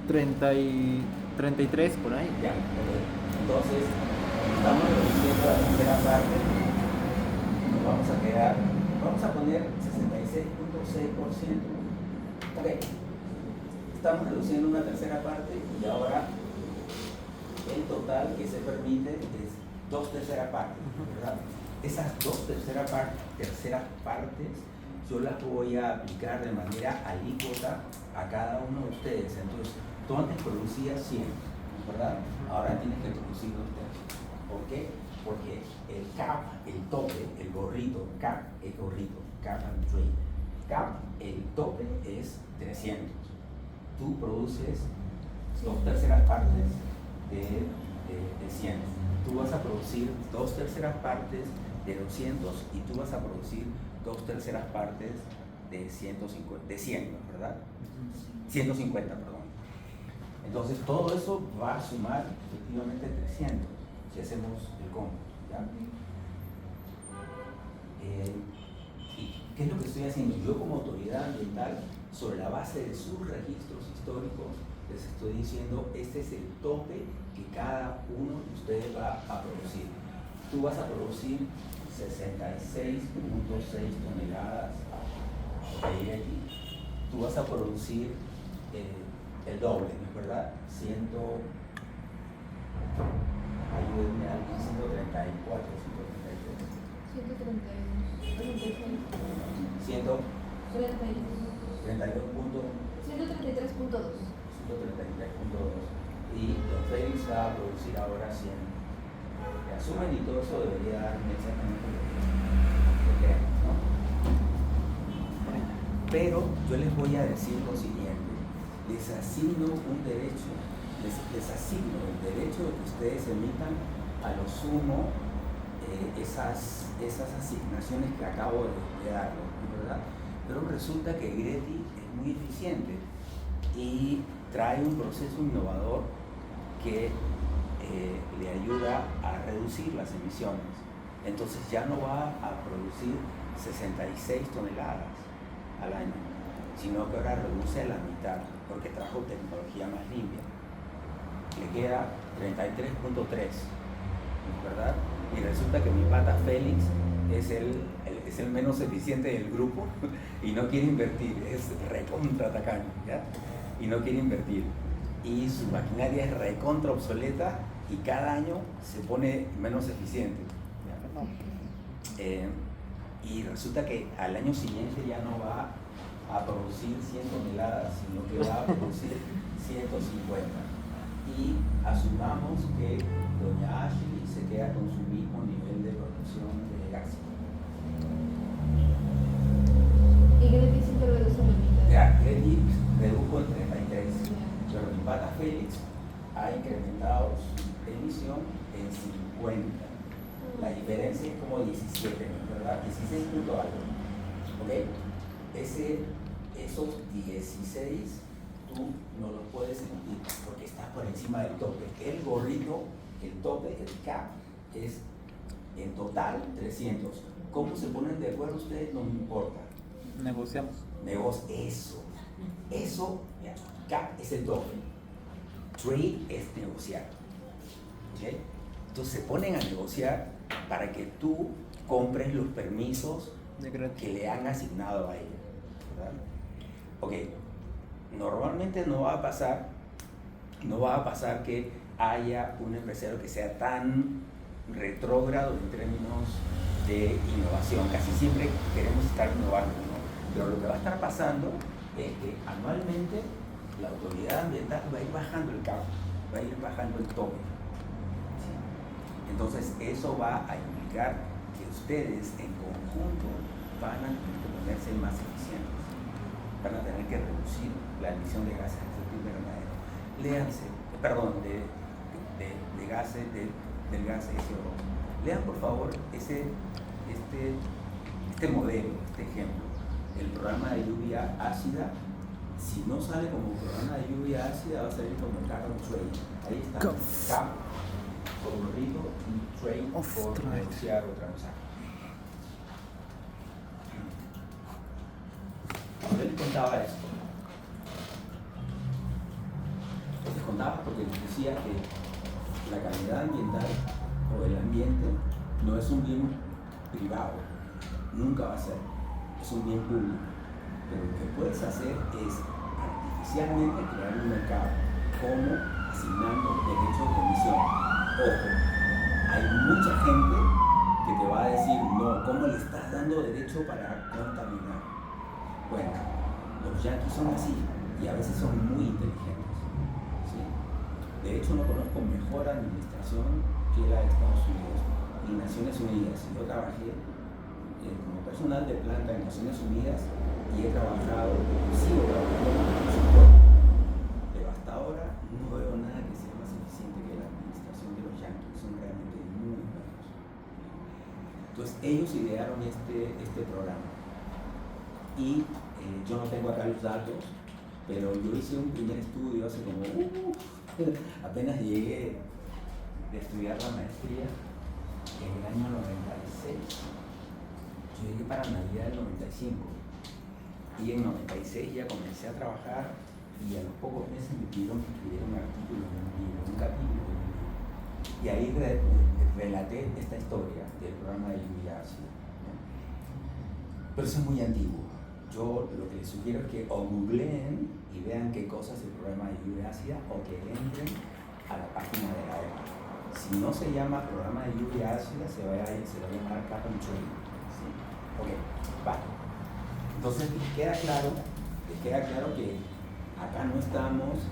33 por ahí. Ya, entonces estamos reduciendo la tercera parte, nos vamos a quedar, vamos a poner 66.6%. Ok, estamos reduciendo una tercera parte y ahora el total que se permite es 2/3 partes, ¿verdad? Esas 2/3 terceras partes yo las voy a aplicar de manera alícuota a cada uno de ustedes. Entonces, tú antes producías 100, ¿verdad? Ahora tienes que producir 2/3. ¿Por qué? Porque el cap, el tope, el gorrito, cap and trade. Cap, el tope es 300. Tú produces 2/3 partes de 100. Tú vas a producir 2/3 partes de 200 y tú vas a producir 2/3 partes de 150, de 100, ¿verdad? 150, perdón. Entonces todo eso va a sumar efectivamente 300 si hacemos el cómputo, ¿ya? ¿Y qué es lo que estoy haciendo? Yo como autoridad ambiental, sobre la base de sus registros históricos, les estoy diciendo, este es el tope que cada uno de ustedes va a producir. Tú vas a producir 66.6 toneladas de aquí. Tú vas a producir el doble, ¿no es verdad? Ayúdenme a alguien, 134, 133. 133.2. Y Don Félix va a producir ahora 100. Que asumen y todo eso debería dar exactamente lo que queremos, ¿no? Pero yo les voy a decir lo siguiente: les asigno un derecho, les asigno el derecho de que ustedes emitan a lo sumo esas asignaciones que acabo de darles, ¿verdad? Pero resulta que Greti es muy eficiente y trae un proceso innovador que le ayuda a reducir las emisiones. Entonces ya no va a producir 66 toneladas al año, sino que ahora reduce a la mitad porque trajo tecnología más limpia. Le queda 33.3, ¿verdad? Y resulta que mi pata Félix es el menos eficiente del grupo y no quiere invertir, es recontra tacaño, ¿ya? Y no quiere invertir. Y su maquinaria es recontra obsoleta y cada año se pone menos eficiente, ¿ya? Y resulta que al año siguiente ya no va a producir 100 toneladas, sino que va a producir 150. Y asumamos que doña Ashley se queda con su mismo nivel de producción de gas. Félix ha incrementado su emisión en 50. La diferencia es como 17, ¿verdad? 16 punto algo. ¿Ok? Esos 16 tú no los puedes sentir porque estás por encima del tope. El gorrito, el tope, el cap, es en total 300. ¿Cómo se ponen de acuerdo ustedes? No me importa. Negociamos. Eso, mira, cap es el tope. Trade es negociar. ¿Okay? Entonces se ponen a negociar para que tú compres los permisos que le han asignado a ellos, ¿verdad? Ok, normalmente no va a pasar que haya un empresario que sea tan retrógrado en términos de innovación. Casi siempre queremos estar innovando, ¿no? Pero lo que va a estar pasando es que anualmente la autoridad ambiental va a ir bajando el cabo, va a ir bajando el tope. ¿Sí? Entonces eso va a implicar que ustedes en conjunto van a tener que ponerse más eficientes, van a tener que reducir la emisión de gases de efecto invernadero. Léanse, perdón, de gases, del gas SO2. Lean por favor este modelo, este ejemplo, el programa de lluvia ácida. Si no sale como programa de lluvia ácida, va a salir como carbon trade. Ahí está, CAP, corrido y trade por negociar o transar. Yo les contaba esto. Les contaba porque les decía que la calidad ambiental o el ambiente no es un bien privado, nunca va a ser, es un bien público. Pero lo que puedes hacer es artificialmente crear un mercado, como asignando derechos de emisión. Ojo, hay mucha gente que te va a decir, no, ¿cómo le estás dando derecho para contaminar? Bueno, los yanquis son así y a veces son muy inteligentes, ¿sí? De hecho, no conozco mejor administración que la de Estados Unidos y Naciones Unidas. Yo trabajé como personal de planta en Naciones Unidas y he trabajado, sigo trabajando como consultor, pero hasta ahora no veo nada que sea más eficiente que la administración de los yanquis. Son realmente muy buenos. Entonces ellos idearon este programa y yo no tengo acá los datos, pero yo hice un primer estudio hace como apenas llegué de estudiar la maestría en el año 96. Yo llegué para Navidad del 95 y en 96 ya comencé a trabajar y a los pocos meses me pidieron que escribiera un artículo en un libro, un capítulo de un libro. Y ahí relaté esta historia del programa de lluvia ácida, ¿no? Pero eso es muy antiguo. Yo lo que les sugiero es que o googleen y vean qué cosa es el programa de lluvia ácida o que entren a la página de la ONU. Si no se llama programa de lluvia ácida, se va a llamar carbon trade. ¿Sí? Ok, vale. Entonces les queda claro que acá no estamos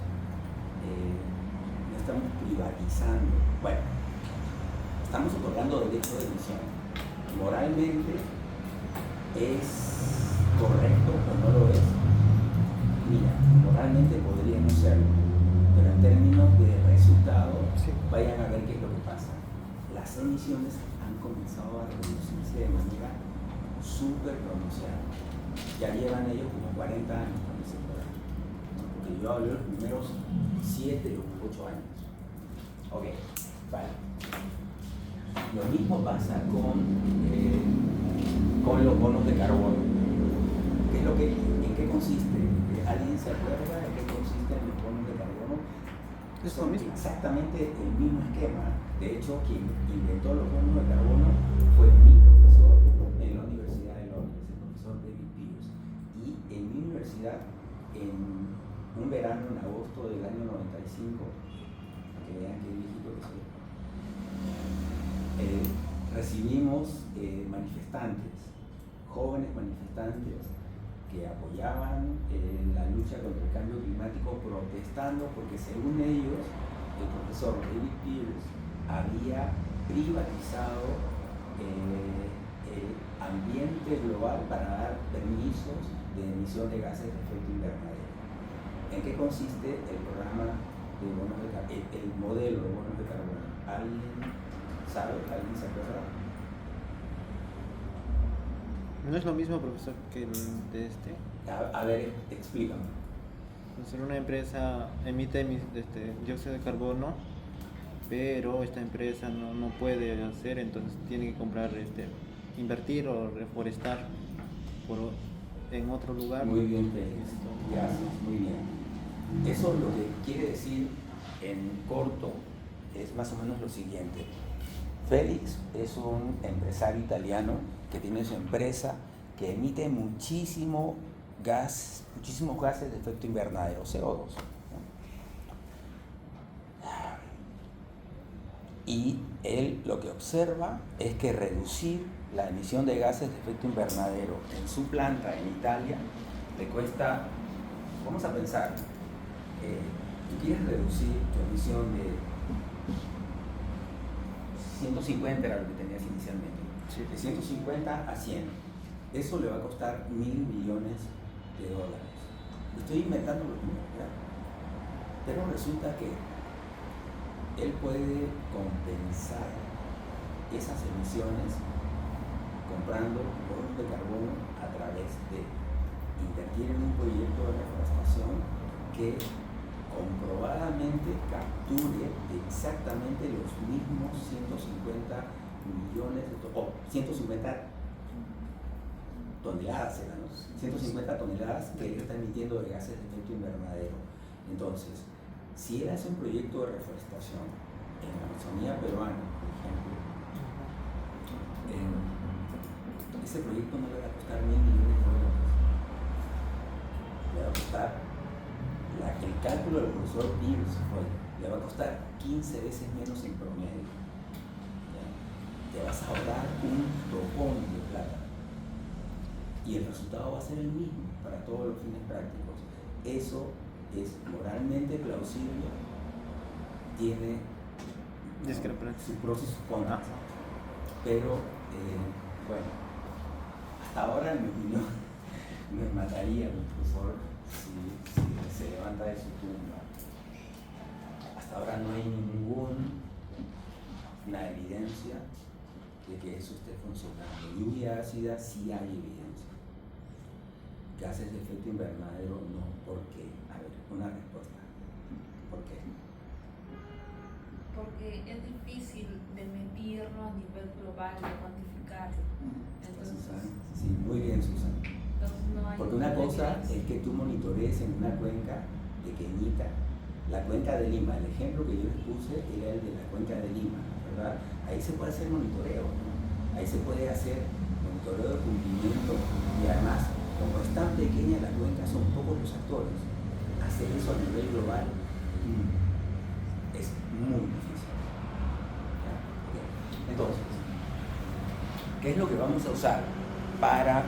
privatizando. Bueno, estamos otorgando derecho de emisión. Moralmente es correcto o no lo es. Mira, moralmente podría no serlo, pero en términos de resultado, sí, vayan a ver qué es lo que pasa. Las emisiones han comenzado a reducirse de manera súper pronunciada. Ya llevan ellos como 40 años con ese programa, ¿no? Porque yo hablé los primeros 7 o 8 años. Ok, vale. Lo mismo pasa con los bonos de carbono. ¿En qué consiste? ¿Alguien se acuerda de qué consisten los bonos de carbono? Son exactamente el mismo esquema. De hecho, quien inventó los bonos de carbono fue mi profesor en la Universidad de Londres, el profesor David Pierce. Y en mi universidad, en un verano en agosto del año 95, para que vean qué viejito que soy, recibimos manifestantes, jóvenes manifestantes que apoyaban la lucha contra el cambio climático, protestando porque según ellos el profesor David Pierce había privatizado el ambiente global para dar permisos de emisión de gases de efecto invernadero. ¿En qué consiste el programa de bonos de carbono, el modelo de bonos de carbono. ¿Alguien sabe? ¿Alguien se acuerda? No es lo mismo, profesor, que el de este. A ver, explícame. Entonces, una empresa emite dióxido de carbono, pero esta empresa no puede hacer, entonces tiene que comprar, invertir o reforestar en otro lugar. Muy bien, Félix. Gracias, muy bien. Eso lo que quiere decir en corto es más o menos lo siguiente. Félix es un empresario italiano que tiene su empresa que emite muchísimos gases de efecto invernadero, CO2. Y él lo que observa es que reducir la emisión de gases de efecto invernadero en su planta en Italia le cuesta, vamos a pensar, tú quieres reducir tu emisión de 150 era lo que tenías inicialmente, Sí. de 150 a 100. Eso le va a costar $1.000 millones. Estoy inventando los números, ¿verdad? Pero resulta que él puede compensar esas emisiones comprando bonos de carbono a través de invertir en un proyecto de reforestación que comprobadamente capture exactamente los mismos 150 millones o 150 toneladas, ¿no? 150 toneladas que él está emitiendo de gases de efecto invernadero. Entonces, si él hace un proyecto de reforestación en la Amazonía peruana, por ejemplo, ese proyecto no le va a costar $1.000 millones. Le va a costar, el cálculo del profesor Pierce fue, le va a costar 15 veces menos en promedio. ¿Ya? Te vas a ahorrar un topón de plata. Y el resultado va a ser el mismo para todos los fines prácticos. Eso es moralmente plausible, tiene sus pros y sus contras. Pero, bueno, hasta ahora, en mi opinión, me mataría el profesor si se levanta de su tumba. Hasta ahora no hay ninguna evidencia de que eso esté funcionando. Lluvia ácida sí hay evidencia. Gases de efecto invernadero no. ¿Por qué? A ver, una respuesta. ¿Por qué? Porque es difícil de medirlo a nivel global, de cuantificar. Entonces, sí, muy bien, Susana. Entonces no hay. Porque una cosa es que tú monitorees en una cuenca pequeñita, la cuenca de Lima. El ejemplo que yo les puse era el de la cuenca de Lima, ¿verdad? Ahí se puede hacer monitoreo, ¿no? Ahí se puede hacer monitoreo de cumplimiento y además, como es tan pequeña la cuenca, son pocos los actores. Hacer eso a nivel global es muy difícil. ¿Ya? Okay. Entonces, ¿qué es lo que vamos a usar para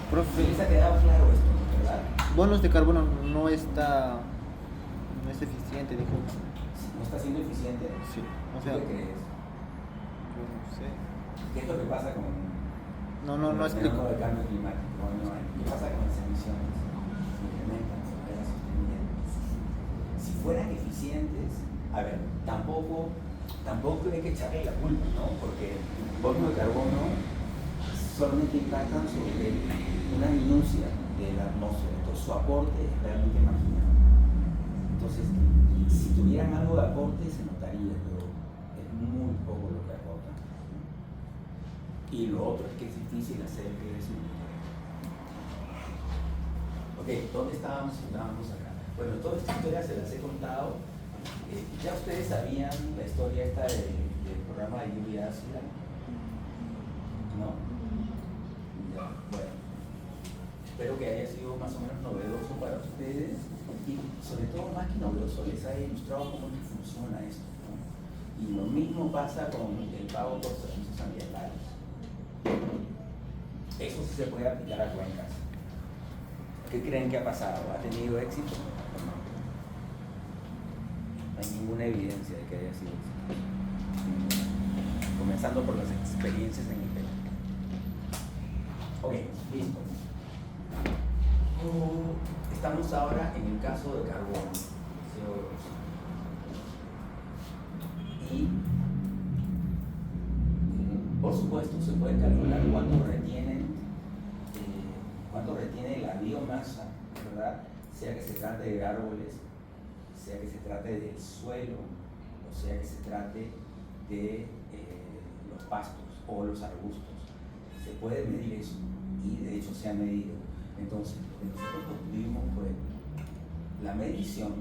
Profe, les ha quedado claro esto, ¿verdad? bonos de carbono no es eficiente, dijo. ¿No está siendo eficiente? Sí, o ¿Tú sea, qué crees? yo no sé. ¿Qué es lo que pasa con No el explico. fenómeno del cambio climático? ¿Qué pasa con las emisiones? Se incrementan, se cae la sostenibilidad. Si fueran eficientes, a ver, tampoco hay que echarle la culpa, ¿no? Porque bonos de carbono solamente impactan sobre una minucia de la atmósfera, entonces su aporte es realmente marginal. Entonces, si tuvieran algo de aporte se notaría, pero es muy poco lo que aportan. Y lo otro es que es difícil hacer que eso. Ok, ¿dónde estábamos? Estábamos acá. Bueno, toda esta historia se las he contado. Ya ustedes sabían la historia esta del programa de lluvia ácida, ¿no? Ya, bueno. Espero que haya sido más o menos novedoso para ustedes y sobre todo más que novedoso les haya ilustrado cómo es que funciona esto, ¿no? Y lo mismo pasa con el pago por servicios ambientales. Eso sí se puede aplicar a cuencas. ¿Qué creen que ha pasado? ¿Ha tenido éxito o no? No hay ninguna evidencia de que haya sido exitoso. Comenzando por las experiencias en el Perú. Ok, listo. Estamos ahora en el caso de carbono, CO2. Y por supuesto se puede calcular cuánto retiene la biomasa, ¿verdad? Sea que se trate de árboles, sea que se trate del suelo, o sea que se trate de los pastos o los arbustos. Se puede medir eso, y de hecho se ha medido. Entonces, lo que nosotros obtuvimos fue la medición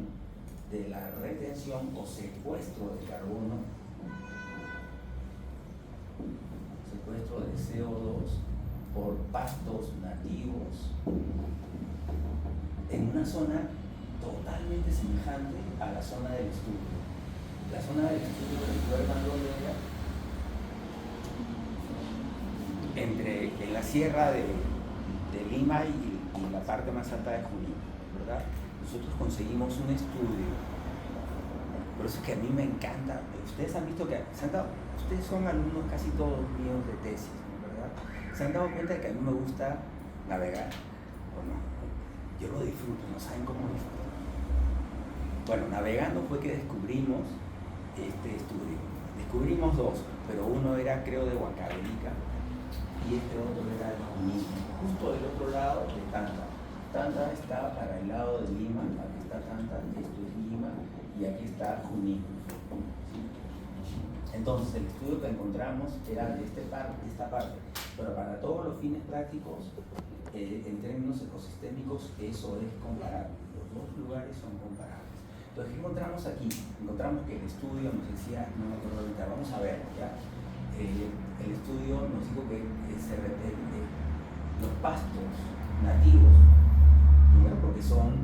de la retención o secuestro de carbono, secuestro de CO2 por pastos nativos en una zona totalmente semejante a la zona del estudio. La zona del estudio, ¿recuerdan dónde era? En la sierra de Lima y la parte más alta de Junín, ¿verdad? Nosotros conseguimos un estudio. Por eso es que a mí me encanta. Ustedes han visto que ustedes son alumnos casi todos míos de tesis, ¿verdad? Se han dado cuenta de que a mí me gusta navegar, ¿o no? Yo lo disfruto, no saben cómo disfruto. Bueno, navegando fue que descubrimos este estudio. Descubrimos dos, pero uno era, creo, de Huancavelica y este otro era de Junín, justo del otro lado de Tanta. Tanta está para el lado de Lima, aquí está Tanta, esto es Lima, y aquí está Junín. Entonces, el estudio que encontramos era de esta parte, pero para todos los fines prácticos, en términos ecosistémicos, eso es comparable. Los dos lugares son comparables. Entonces, ¿qué encontramos aquí? Encontramos que el estudio nos decía, no me acuerdo ahorita, vamos a ver, ¿ya? El estudio nos dijo que se repite los pastos nativos, primero porque son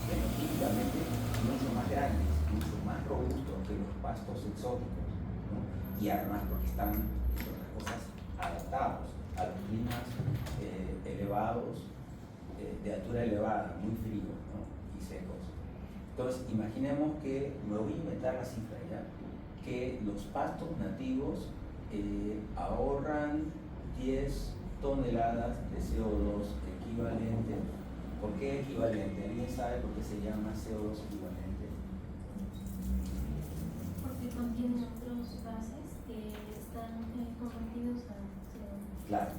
fenotípicamente mucho más grandes, mucho más robustos que los pastos exóticos, ¿no? Y además porque están, entre otras cosas, adaptados a los climas elevados, de altura elevada, muy fríos, ¿no? Y secos. Entonces, imaginemos que, me voy a inventar la cifra ya, que los pastos nativos ahorran 10 toneladas de CO2 equivalente. ¿Por qué equivalente? ¿Alguien sabe por qué se llama CO2 equivalente? Porque contiene otros gases que están convertidos a CO2. Claro.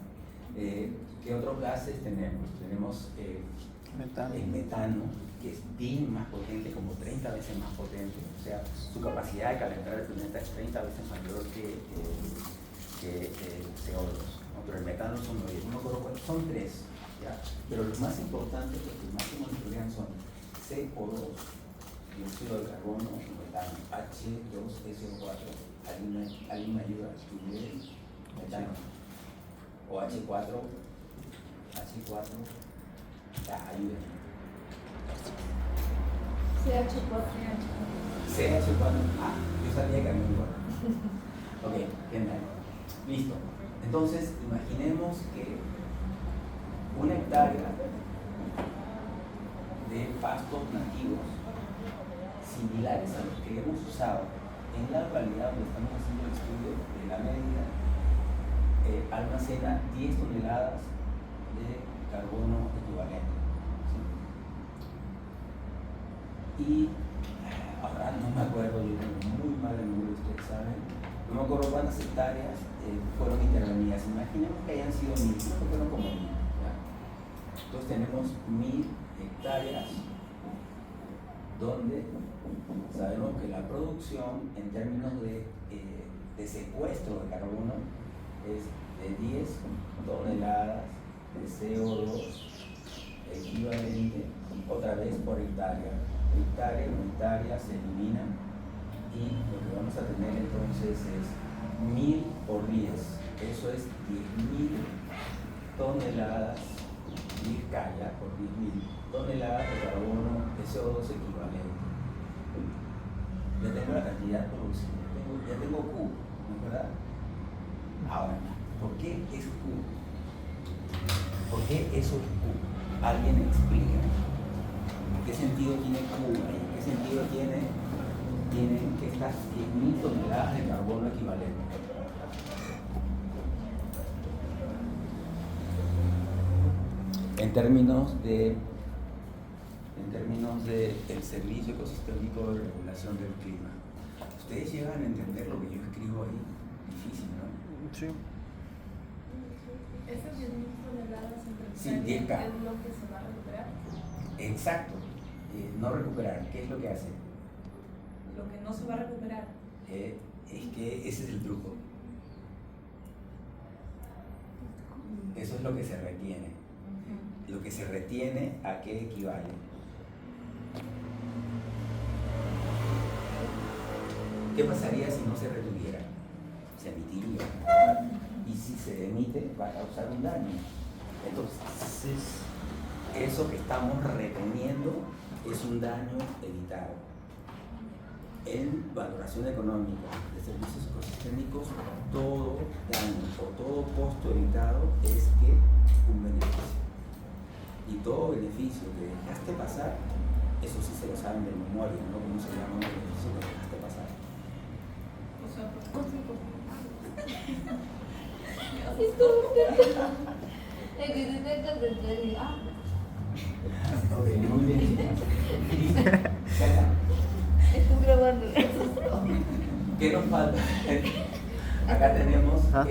¿Qué otros gases tenemos? Tenemos Metano. el metano, que es bien más potente, como 30 veces más potente. O sea, su capacidad de calentar el planeta es 30 veces mayor que CO2. ¿No? Pero el metano son 9, no me acuerdo cuántos, son 3. ¿Ya? Pero los más importantes, los que más se monitorean son CO2, dióxido de carbono y metano, H2SO4. ¿Alguien me ayuda a escribir metano? O H4, ya, ayúdenme. CH4, yo sabía que a mí me iba. Ok, genial. Listo. Entonces, imaginemos que una hectárea de pastos nativos similares a los que hemos usado en la localidad donde estamos haciendo el estudio de la medida almacena 10 toneladas de carbono equivalente. ¿Sí? Y ahora no me acuerdo, yo tengo muy mala memoria, ustedes saben, no me acuerdo cuántas hectáreas fueron intervenidas. Imaginemos que hayan sido 1000, creo que fueron como 1000. Entonces tenemos 1000 hectáreas donde sabemos que la producción en términos de secuestro de carbono es de 10 toneladas de CO2 equivalente, otra vez por hectárea. Hectárea se elimina y lo que vamos a tener entonces es 1000 por 10. Eso es 10.000 toneladas. 10K ya por 10.000 toneladas de carbono de CO2 equivalente. Ya tengo la cantidad producida, ya tengo Q, ¿no es verdad? Ahora, ¿por qué es Q? ¿Por qué eso es Q? ¿Alguien explica? ¿Qué sentido tiene Q ahí? ¿Qué sentido tienen que estas 10.000 toneladas de carbono equivalente? en términos de el servicio ecosistémico de regulación del clima. Ustedes llegan a entender lo que yo escribo ahí, difícil, ¿no? Sí. ¿Esas 10.000 toneladas entre Sí, hectáreas 10K. es lo que se va a recuperar? Exacto. No recuperar, ¿qué es lo que hace? Lo que no se va a recuperar. Es que ese es el truco. Eso es lo que se retiene. Lo que se retiene, ¿a qué equivale? ¿Qué pasaría si no se retuviera? Se emitiría. Y si se emite, va a causar un daño. Entonces, eso que estamos reteniendo es un daño evitado. En valoración económica de servicios ecosistémicos, todo daño o todo costo evitado es que un beneficio. Y todo beneficio que dejaste pasar, eso sí se lo saben de memoria, ¿no? ¿Cómo se llama un beneficio que dejaste pasar? O sea, Ok, muy bien. Cata, Estoy grabando. ¿qué nos falta? Acá tenemos ¿Ah?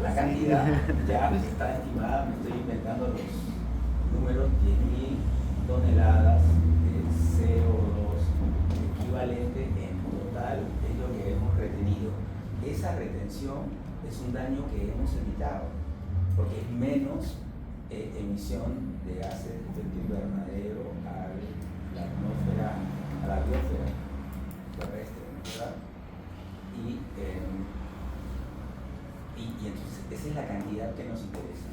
la cantidad, ya está estimada, me estoy inventando los números, 10.000 toneladas de CO2 equivalente en total, es lo que hemos retenido. Esa retención es un daño que hemos evitado, porque es menos emisión de gases de efecto invernadero a la atmósfera, a la biosfera terrestre, ¿verdad? Y entonces esa es la cantidad que nos interesa,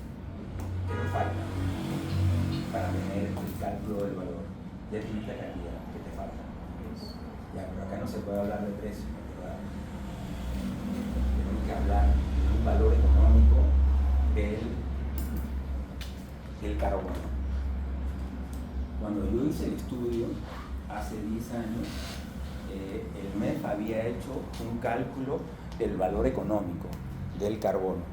que nos falta para tener el cálculo del valor. Ya tienes la cantidad que te falta. Ya, pero acá no se puede hablar de precio, ¿verdad? Tenemos que hablar de un valor económico del carbono. Cuando yo hice el estudio, hace 10 años, el MEF había hecho un cálculo del valor económico del carbono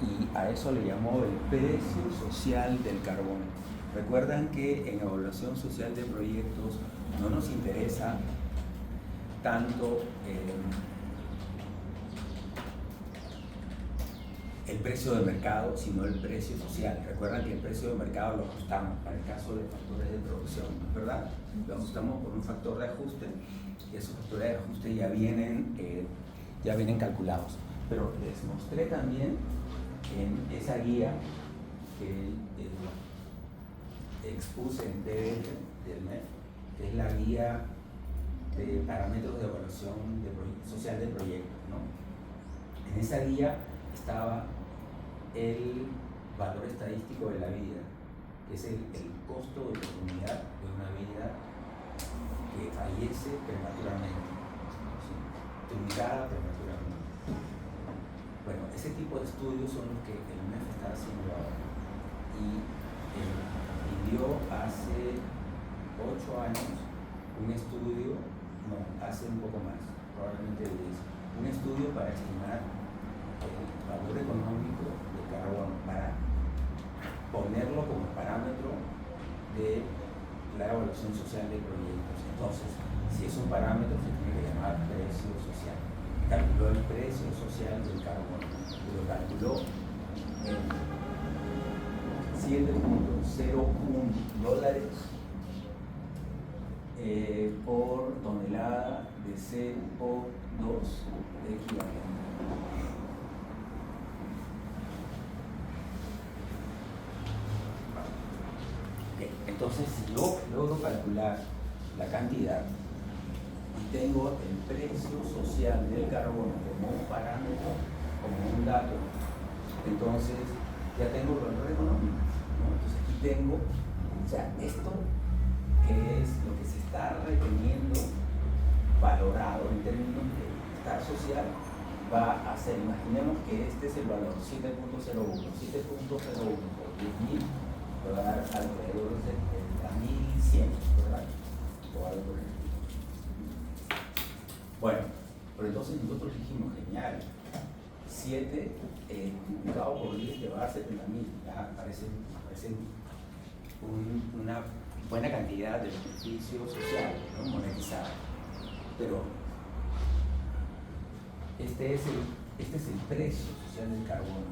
y a eso le llamó el precio social del carbono. Recuerdan que en evaluación social de proyectos no nos interesa tanto el precio de mercado, sino el precio social. Recuerdan que el precio de mercado lo ajustamos para el caso de factores de producción, ¿verdad? Lo ajustamos por un factor de ajuste y esos factores de ajuste ya vienen calculados. Pero les mostré también en esa guía que expuse en PDF del MEF, que es la guía de parámetros de evaluación social de proyectos, ¿no? En esa guía estaba el valor estadístico de la vida, que es el costo de oportunidad de una vida que fallece prematuramente, ¿sí? Truncada prematuramente. Bueno, ese tipo de estudios son los que el MEF está haciendo ahora. Y pidió hace 8 años un estudio, no, hace un poco más, probablemente 10, un estudio para estimar el valor económico del carbono, para ponerlo como parámetro de la evaluación social de proyectos. Entonces, si es un parámetro, se tiene que llamar precio social. Calculó el precio social del carbono y lo calculó en $7.01 por tonelada de CO2 equivalente. Entonces, si yo logro calcular la cantidad y tengo el precio social del carbono como un parámetro, como un dato, entonces ya tengo el valor económico, ¿no? Entonces aquí tengo, o sea, esto que es lo que se está reteniendo, valorado en términos de bienestar social, va a ser, imaginemos que este es el valor, 7.01 por 10.000, va a dar alrededor de 1.100, ¿verdad? O algo por el estilo. Bueno, pero entonces nosotros dijimos, genial, 7 multiplicado por 10 te va a dar 70.000. Parece una buena cantidad de beneficios sociales, ¿no? Monetizados. Pero este es el precio social del carbono,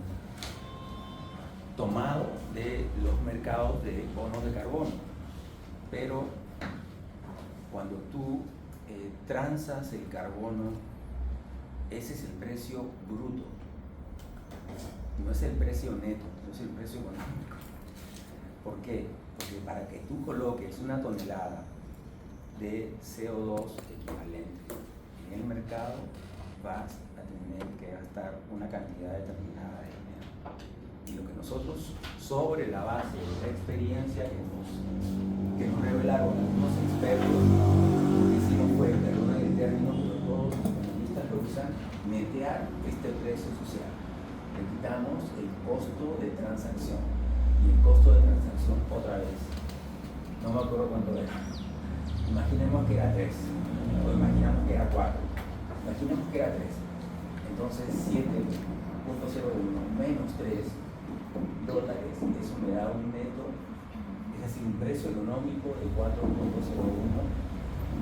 tomado de los mercados de bonos de carbono. Pero cuando tú transas el carbono, ese es el precio bruto, no es el precio neto, no es el precio económico. ¿Por qué? Porque para que tú coloques una tonelada de CO2 equivalente en el mercado, vas a tener que gastar una cantidad determinada de dinero. Y lo que nosotros, sobre la base de la experiencia que nos revelaron algunos expertos, lo que hicimos fue, perdón el término, pero todos los economistas lo usan, netear este precio social. Le quitamos el costo de transacción. Y el costo de transacción, otra vez, no me acuerdo cuánto era. Imaginemos que era 3, o imaginamos que era 4. Imaginemos que era 3. Entonces 7.01 menos 3 dólares, eso me da un neto, es decir, un precio económico de 4.01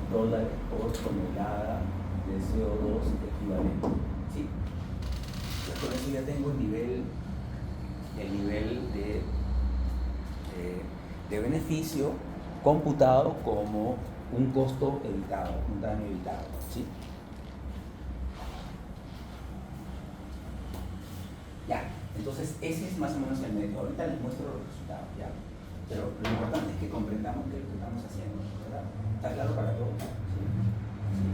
dólares por tonelada de CO2 equivalente. ¿Sí? Entonces, con eso ya tengo el nivel de beneficio computado como un costo evitado, un daño evitado. ¿Sí? Ya, entonces ese es más o menos el medio. Ahorita les muestro los resultados, ¿ya? Pero lo importante es que comprendamos que lo que estamos haciendo, ¿verdad? ¿Está claro para todos? ¿Sí? ¿Sí?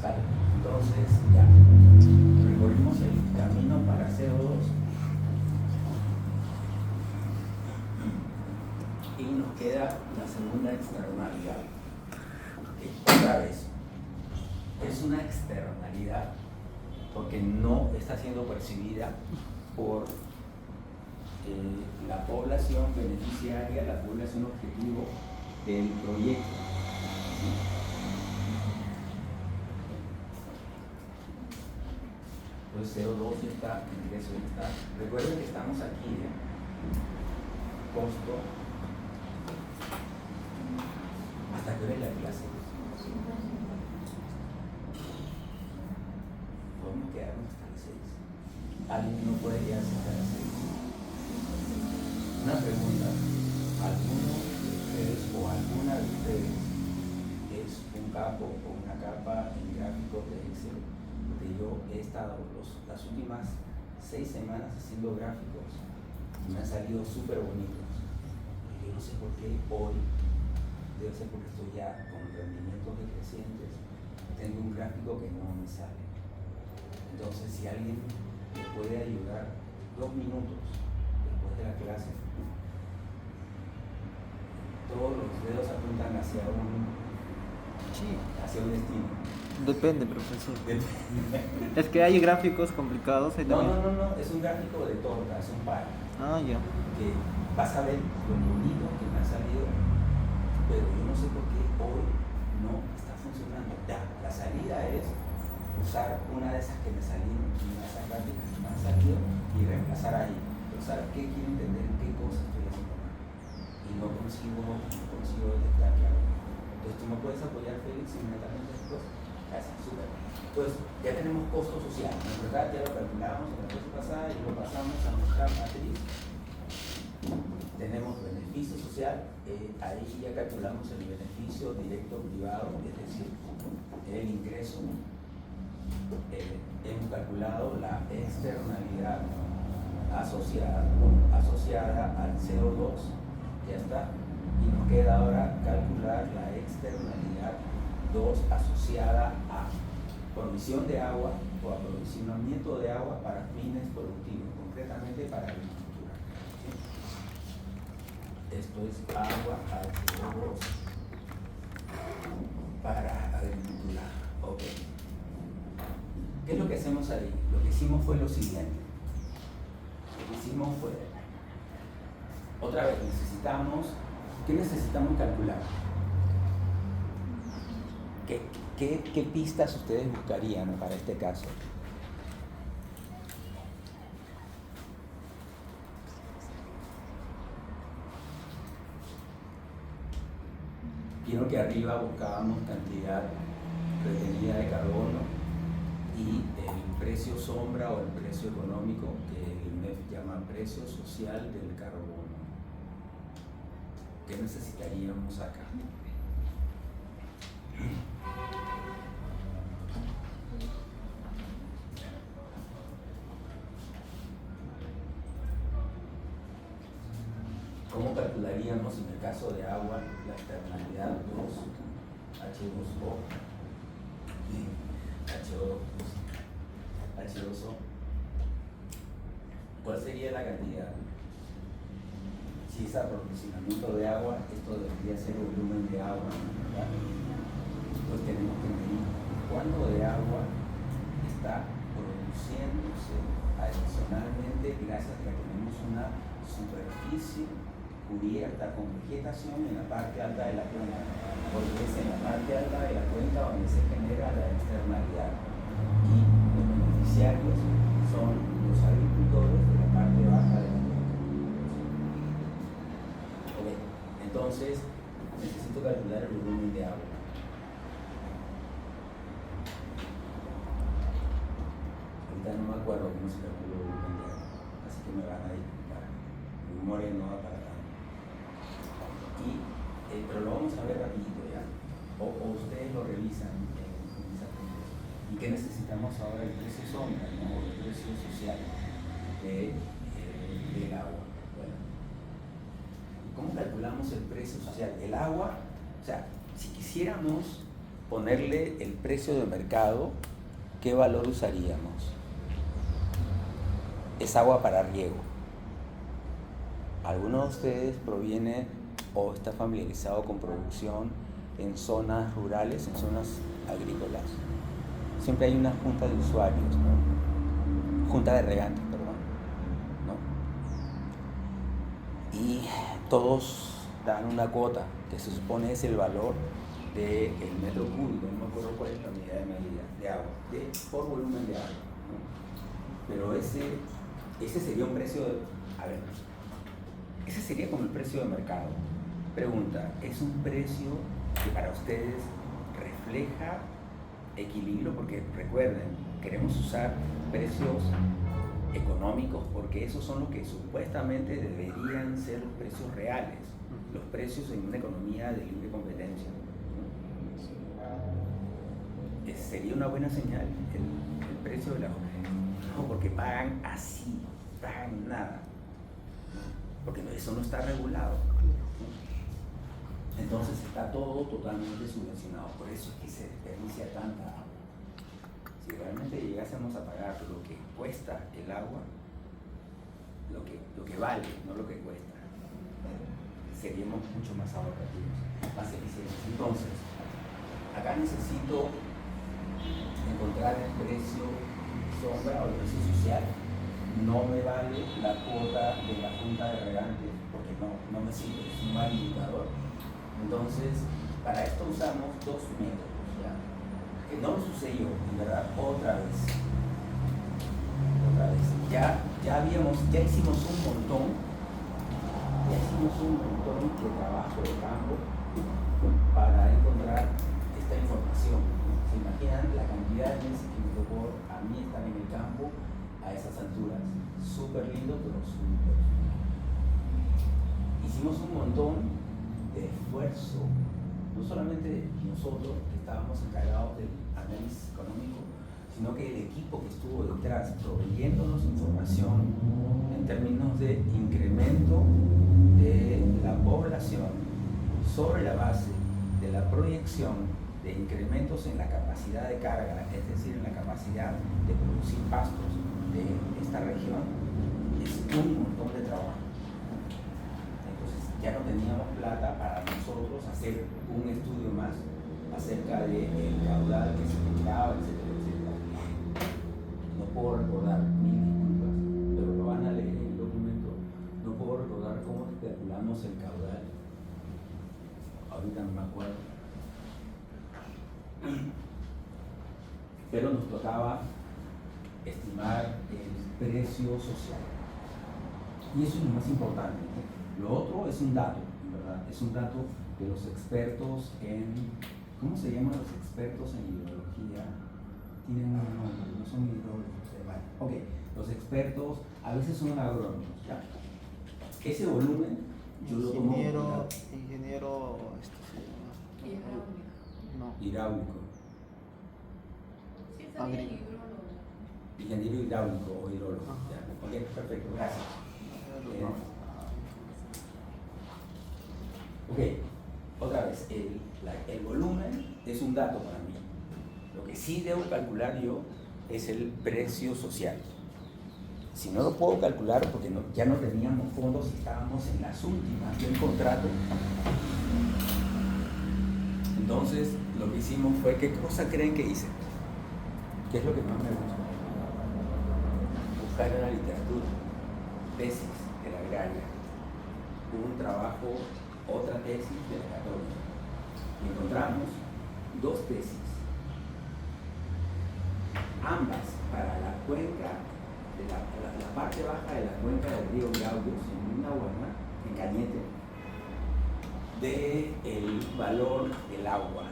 ¿Sale? Entonces, ya, recorrimos el camino para CO2 y nos queda la segunda externalidad. Otra vez, es una externalidad porque no está siendo percibida por la población beneficiaria, la población objetivo del proyecto. Entonces 0,2 ya está, ingreso ya está. Recuerden que estamos aquí, costo. ¿Hasta qué hora es la clase? Podemos quedarnos hasta las 6. ¿Alguien no puede quedarse hasta las 6? Una pregunta. ¿Alguno de ustedes o alguna de ustedes es un capo o una capa en gráficos de Excel? Porque yo he estado las últimas 6 semanas haciendo gráficos y me han salido súper bonitos. Y yo no sé por qué hoy, debe ser porque estoy ya con rendimientos decrecientes, tengo un gráfico que no me sale. Entonces, si alguien me puede ayudar 2 minutos después de la clase, todos los dedos apuntan hacia un destino. Depende, profesor. Es que hay gráficos complicados. No, es un gráfico de torta, es un par. Ah, ya. Que vas a ver lo bonito que me ha salido, pero yo no sé por qué hoy no está funcionando. Ya, la salida es usar una de esas que me salieron, una de esas gráficas que me han salido y reemplazar ahí. Pero ¿sabes qué? Quiero entender qué cosa estoy haciendo mal. Y no consigo detectar claro. Entonces tú me puedes apoyar, Félix, inmediatamente después. Gracias, súper. Entonces ya tenemos costo social, en verdad ya lo calculamos en la clase pasada y lo pasamos a nuestra matriz. Tenemos beneficio social, ahí ya calculamos el beneficio directo privado, es decir, el ingreso. Hemos calculado la externalidad asociada al CO2, ya está, y nos queda ahora calcular la externalidad 2 asociada a provisión de agua o aprovisionamiento de agua para fines productivos, concretamente para agricultura. ¿Sí? Esto es agua H2 para agricultura. Ok. ¿Qué es lo que hacemos ahí? Lo que hicimos fue lo siguiente. Lo que hicimos fue, otra vez, ¿qué necesitamos calcular? ¿Qué pistas ustedes buscarían para este caso? Vieron que arriba buscábamos cantidad retenida de carbono y el precio sombra o el precio económico que el MEF llama precio social del carbono. ¿Qué necesitaríamos acá? ¿Cómo calcularíamos en el caso de agua la externalidad 2 H2O y H2O? ¿Cuál sería la cantidad? Si es aprovisionamiento de agua, esto debería ser volumen de agua, ¿verdad? Pues tenemos que medir cuánto de agua está produciéndose adicionalmente gracias a que tenemos una superficie cubierta con vegetación en la parte alta de la cuenca, porque es en la parte alta de la cuenca donde se genera la externalidad y los beneficiarios son los agricultores de la parte baja de la cuenca. Okay. Entonces necesito calcular el volumen de agua. Ahorita no me acuerdo cómo se calcula el volumen de agua, así que me van a disculpar. Mi memoria no va para tanto. Pero lo vamos a ver rapidito ya, o ustedes lo revisan en esa pregunta. ¿Y qué necesitamos ahora? El precio sombra, ¿no? El precio social del agua. Bueno, ¿cómo calculamos el precio social? El agua, o sea, si quisiéramos ponerle el precio de mercado, ¿qué valor usaríamos? Es agua para riego. ¿Alguno de ustedes proviene o está familiarizado con producción en zonas rurales, en zonas agrícolas? Siempre hay una junta de usuarios, ¿no? Junta de regantes, perdón, ¿no? Y todos dan una cuota que se supone es el valor del metro cúbico, no me acuerdo cuál es la unidad de medida de agua, por volumen de agua, ¿no? Pero ese sería un precio ese sería como el precio de mercado. Pregunta, ¿es un precio que para ustedes refleja equilibrio? Porque recuerden, queremos usar precios económicos porque esos son los que supuestamente deberían ser los precios reales, los precios en una economía de libre competencia. ¿Sería una buena señal el precio de la agua? No, porque pagan así, pagan nada, porque eso no está regulado. Entonces está todo totalmente subvencionado, por eso es que se desperdicia tanta agua. Si realmente llegásemos a pagar lo que cuesta el agua, lo que vale, no lo que cuesta, seríamos mucho más ahorrativos, más eficientes. Entonces, acá necesito encontrar el precio sombra o el precio social. No me vale la cuota de la junta de regantes porque no me sirve, es un mal indicador. Entonces, para esto usamos dos métodos, ¿ya? Que no lo usé yo, en verdad, otra vez. Ya hicimos un montón de trabajo de campo para encontrar esta información. ¿Se imaginan la cantidad de veces que me tocó a mí estar en el campo a esas alturas? Súper lindo, pero súper. Hicimos un montón de esfuerzo, no solamente nosotros que estábamos encargados del análisis económico, sino que el equipo que estuvo detrás proveyéndonos información en términos de incremento de la población sobre la base de la proyección de incrementos en la capacidad de carga, es decir, en la capacidad de producir pastos de esta región, es un montón de trabajo. Entonces ya no teníamos plata para nosotros hacer un estudio más acerca del caudal que se generaba, etcétera, etcétera. No puedo recordar, mil disculpas, pero lo van a leer en el documento. No puedo recordar cómo calculamos el caudal. Ahorita no me acuerdo. Pero nos tocaba estimar el precio social. Y eso es lo más importante, ¿no? Lo otro es un dato, ¿verdad? Es un dato de los expertos en, ¿cómo se llaman los expertos en hidrología? Tienen un nombre, no son hidrólogos. Vale. Ok, los expertos a veces son agrónomos, ¿ya? Ese volumen yo lo tomo como dato. Ingeniero, se llama. No. Hidráulico. Sí, está bien, Agri- hidrólogo. Ingeniero hidráulico o hidrólogo. Ajá. ¿Ya? Ok, perfecto, gracias. Ok, otra vez, el volumen es un dato para mí. Lo que sí debo calcular yo es el precio social. Si no lo puedo calcular porque ya no teníamos fondos y estábamos en las últimas del contrato, entonces lo que hicimos fue, ¿qué cosa creen que hice? ¿Qué es lo que más me gusta? Buscar en la literatura, tesis de la agraria, un trabajo, otra tesis de la católica. Y encontramos dos tesis, ambas para la cuenca, la parte baja de la cuenca del río Gaudios, en Nahuatl, en Cañete, del valor del agua.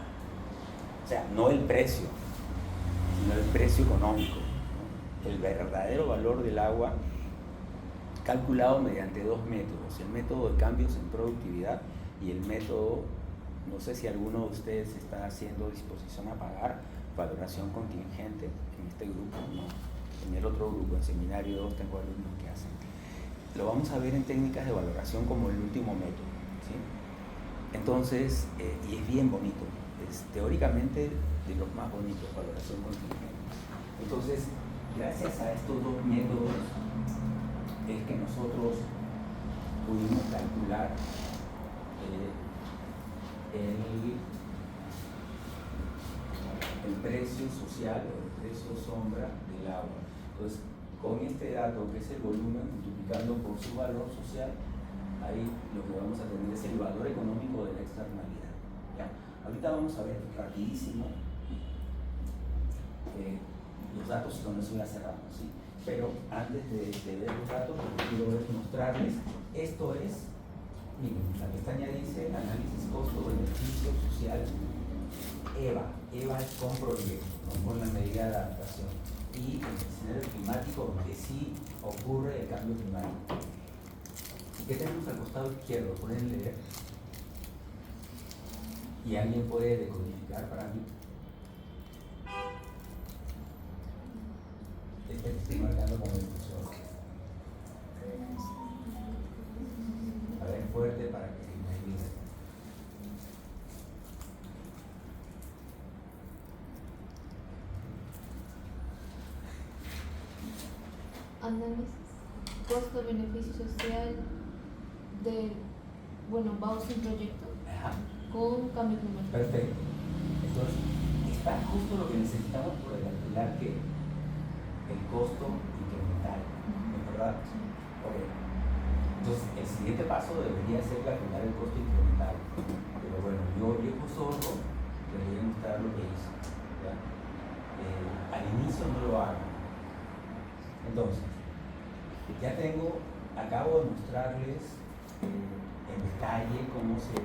O sea, no el precio, sino el precio económico, ¿no? El verdadero valor del agua calculado mediante dos métodos, el método de cambios en productividad y el método, no sé si alguno de ustedes está haciendo disposición a pagar, valoración contingente en este grupo, no, en el otro grupo, en seminario 2 tengo alumnos que hacen. Lo vamos a ver en técnicas de valoración como el último método, ¿sí? Entonces, y es bien bonito, es teóricamente de los más bonitos, valoración contingente. Entonces, gracias a estos dos métodos es que nosotros pudimos calcular el precio social o el precio sombra del agua. Entonces, con este dato que es el volumen multiplicando por su valor social, ahí lo que vamos a tener es el valor económico de la externalidad. ¿Ya? Ahorita vamos a ver rapidísimo los datos y con eso ya cerramos, ¿sí? Pero antes de ver los datos, lo que quiero es mostrarles, esto es, miren, la pestaña dice análisis costo-beneficio social EVA es con proyecto, no con la medida de adaptación, y el escenario climático donde sí ocurre el cambio climático. ¿Y qué tenemos al costado izquierdo? ¿Pueden leer? ¿Y alguien puede decodificar para mí? Estoy marcando como el cursor. A ver, fuerte para que me ayuden. Análisis, costo-beneficio social de, bueno, vamos sin proyecto Ajá. con cambio climático. Perfecto. Entonces, está justo lo que necesitamos para calcular que el costo incremental, ¿no es verdad? Ok. Entonces, el siguiente paso debería ser calcular el costo incremental. Pero bueno, yo, viejo zorro, les voy a mostrar lo que hice. ¿Ya? Al inicio no lo hago. Entonces, ya acabo de mostrarles en detalle cómo se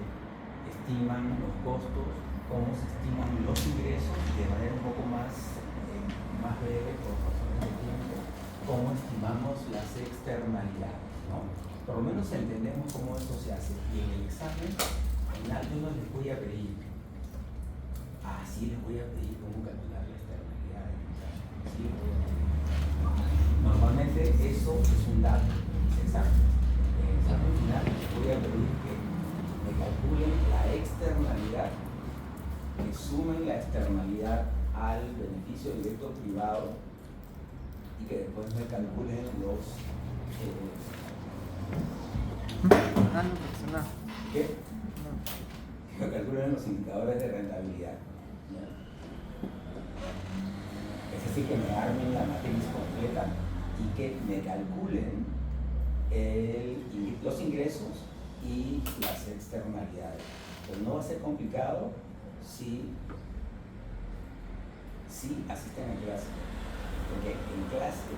estiman los costos, cómo se estiman los ingresos, de manera un poco más breve, por razones de tiempo, cómo estimamos las externalidades, ¿no? Por lo menos entendemos cómo eso se hace. Y en el examen final yo no les voy a pedir, sí les voy a pedir cómo calcular la externalidad. Sí les voy a pedir. Normalmente eso es un dato, es exacto. En el examen final les voy a pedir que me calculen la externalidad, que sumen la externalidad al beneficio directo privado y que después me calculen los ¿qué? Que me calculen los indicadores de rentabilidad. ¿Ya? Es decir, que me armen la matriz completa y que me calculen los ingresos y las externalidades. Pues no va a ser complicado si asisten a clase, porque en clase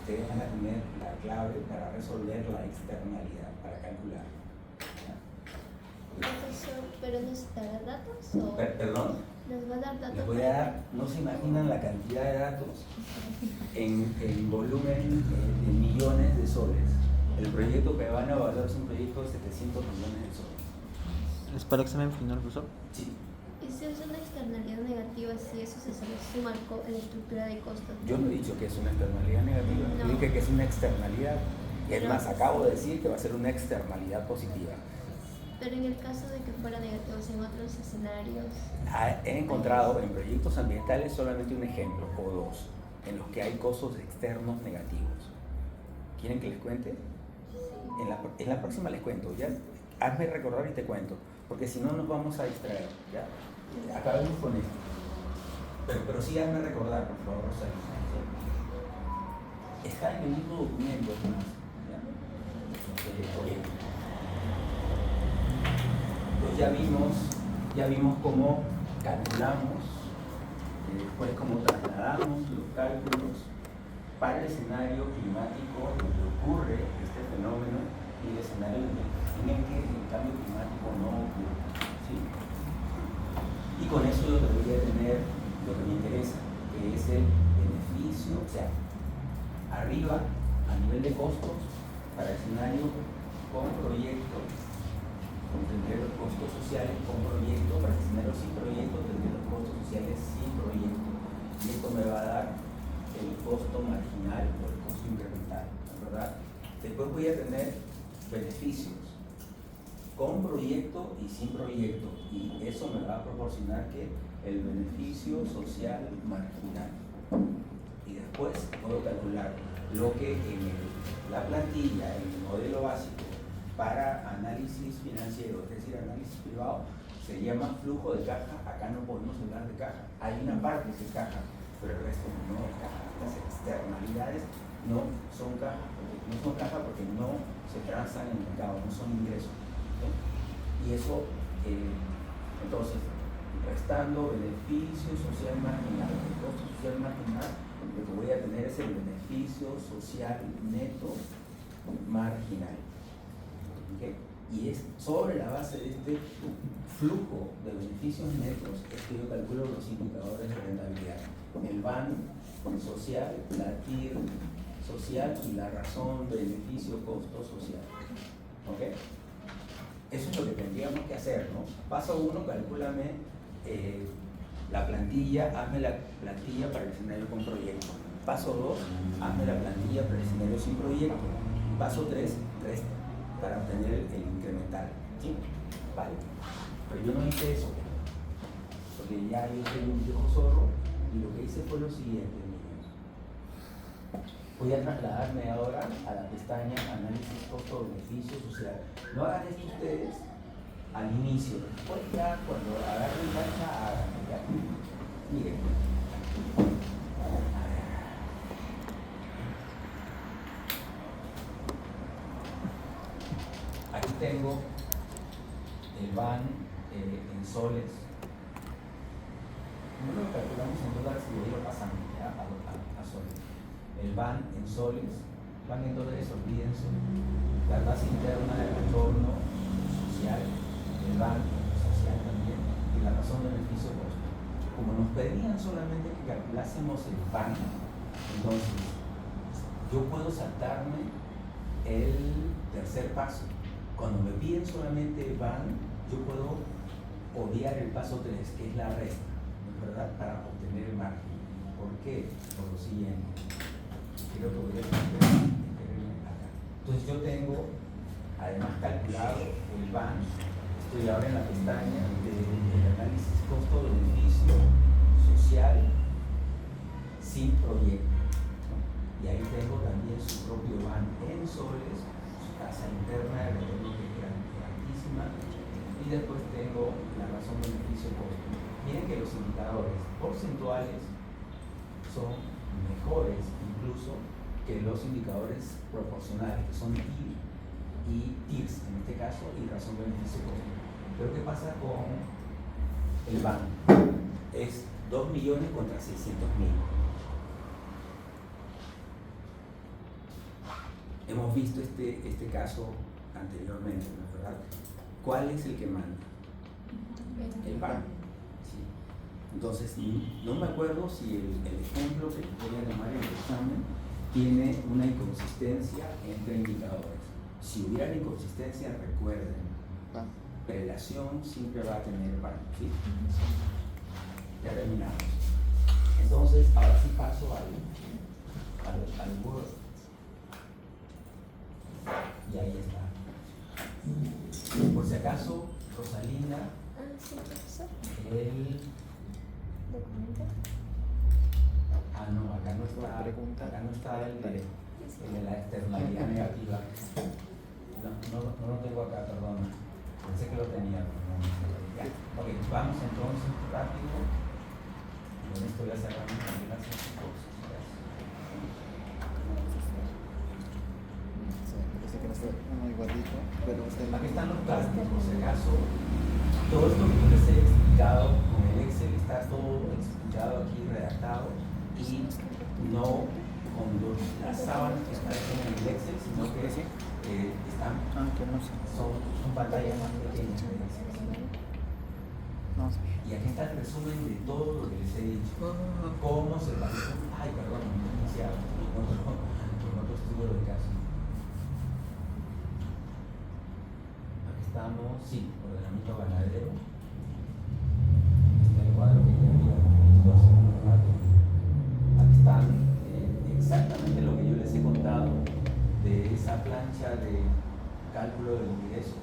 ustedes van a tener la clave para resolver la externalidad, para calcular. ¿Ya? Profesor, ¿pero nos dará datos o Perdón, nos va a dar datos? les voy a dar, no se imaginan la cantidad de datos en volumen de millones de soles. El proyecto que van a evaluar es un proyecto de 700 millones de soles. ¿Es para el examen final, profesor? Sí. Y si es una externalidad negativa, si eso se suma en la estructura de costos. Yo no he dicho que es una externalidad negativa, No. yo dije que es una externalidad. Y es Pero- más, acabo de decir que va a ser una externalidad positiva. Pero en el caso de que fuera negativos en otros escenarios, He encontrado en proyectos ambientales solamente un ejemplo o dos en los que hay costos externos negativos. ¿Quieren que les cuente? En la próxima les cuento, ¿ya? Hazme recordar y te cuento, porque si no nos vamos a distraer, ¿ya? Acabemos con esto. Pero sí hazme recordar, por favor, Rosalina. ¿Sí? Está en el mismo documento, además, ¿ya? Oye. Pues ya vimos cómo calculamos, después cómo trasladamos los cálculos para el escenario climático donde ocurre este fenómeno y el escenario en el que el cambio climático no ocurre. ¿Sí? Y con eso yo debería tener lo que me interesa, que es el beneficio, o sea, arriba, a nivel de costos, para el escenario con proyecto, tendré los costos sociales con proyecto, para el escenario sin proyecto tendré los costos sociales sin proyecto. Y esto me va a dar el costo marginal o el costo incremental, ¿verdad? Después voy a tener beneficios con proyecto y sin proyecto, y eso me va a proporcionar que el beneficio social marginal. Y después puedo calcular lo que en la plantilla, en el modelo básico para análisis financiero, es decir, análisis privado, se llama flujo de caja. Acá no podemos hablar de caja. Hay una parte que es caja, pero el resto no es caja. Las externalidades no son caja, porque no se transan en el mercado, no son ingresos. ¿Sí? Y eso, entonces, restando beneficio social marginal, el costo social marginal, lo que voy a tener es el beneficio social neto marginal. ¿Okay? Y es sobre la base de este flujo de beneficios netos es que yo calculo los indicadores de rentabilidad. El BAN social, la TIR social y la razón beneficio-costo social. ¿Okay? Eso es lo que tendríamos que hacer, ¿no? Paso 1, calcúlame la plantilla, hazme la plantilla para el escenario con proyecto. Paso 2, hazme la plantilla para el escenario sin proyecto. Paso 3, resta para obtener el incremental. ¿Sí? Vale. Pero yo no hice eso, porque ya yo soy un viejo zorro y lo que hice fue lo siguiente, niños. Voy a trasladarme ahora a la pestaña Análisis Costo-Beneficio Social. No hagan esto ustedes al inicio, después ya cuando agarren cancha, háganlo. Ya. Miren. Aquí tengo el BAN en soles. No lo calculamos en dólares y lo voy pasando ya a soles. El BAN en soles, BAN en dólares, olvídense. La tasa interna de retorno social, el BAN social también, y la razón de beneficio costo. Como nos pedían solamente que calculásemos el BAN, entonces yo puedo saltarme el tercer paso. Cuando me piden solamente el BAN, yo puedo obviar el paso 3, que es la resta, ¿no es verdad? Para obtener el margen. ¿Por qué? Por lo siguiente. Creo que voy a escribirme acá. Entonces yo tengo, además calculado el BAN, estoy ahora en la pestaña del análisis costo-beneficio social sin proyecto, ¿no? Y ahí tengo también su propio BAN en soles, su tasa interna de retorno que es grandísima, y después tengo la razón beneficio-costo. Miren que los indicadores porcentuales son mejores incluso que los indicadores proporcionales, que son TIR y TIRS en este caso, y razón beneficio-costo. Pero ¿qué pasa con el BAN? Es 2 millones contra 600.000. hemos visto este caso anteriormente, ¿no es verdad? ¿Cuál es el que manda? El pan. ¿Sí? Entonces, no me acuerdo si el ejemplo que voy a tomar en el examen tiene una inconsistencia entre indicadores. Si hubiera inconsistencia, recuerden, prelación siempre va a tener pan, ¿sí? Ya terminamos. Entonces, ahora sí paso al Word. Y ahí está. Por si acaso, Rosalinda, Sí, profesor. ¿Documento? No, acá no está el de la externalidad negativa. No lo tengo acá, perdón. Pensé que lo tenía, pero no. Ya. Ok, vamos entonces rápido. Con esto voy a cerrar mis cosas. Parece que no está uno igualito, pero Aquí están los cálculos, por si acaso. Todo esto que yo les he explicado con el Excel está todo explicado aquí, redactado, y no con las sábanas que aparecen en el Excel, sino que están, son pantallas más pequeñas de Excel. Vamos a ver. Y aquí está el resumen de todo lo que les he dicho. Cómo se pasó. Ay, perdón, no iniciaba. Otro estudio de caso. Aquí estamos, sí, ordenamiento ganadero. Este es el cuadro que ya había visto hace un rato. Aquí están exactamente lo que yo les he contado de esa plancha de cálculo del ingreso.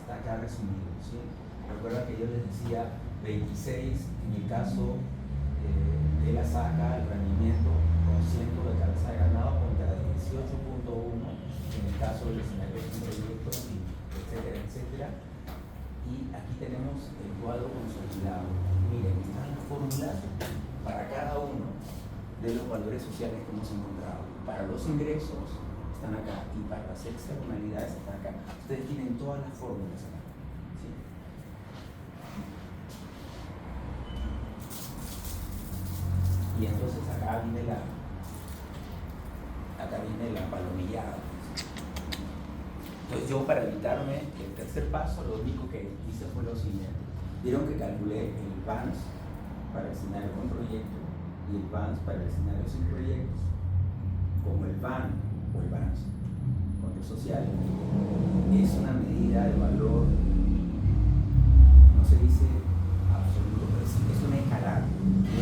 Está acá resumido, ¿sí? Recuerda que yo les decía 26 en el caso de la saca, el rendimiento con 100 de cabeza de ganado contra 18.1 en el caso del escenario de proyectos, etcétera, etcétera. Y aquí tenemos el cuadro consolidado. Miren, están las fórmulas para cada uno de los valores sociales que hemos encontrado. Para los ingresos están acá y para las externalidades están acá. Ustedes tienen todas las fórmulas acá. ¿Sí? Y entonces acá viene la palomillada. Entonces yo, para evitarme el tercer paso, lo único que hice fue lo siguiente. Vieron que calculé el VANS para el escenario con proyecto y el VANS para el escenario sin proyectos. Como el VAN o el VANS, control social, es una medida de valor, no se dice absoluto, pero sí, es una escala, no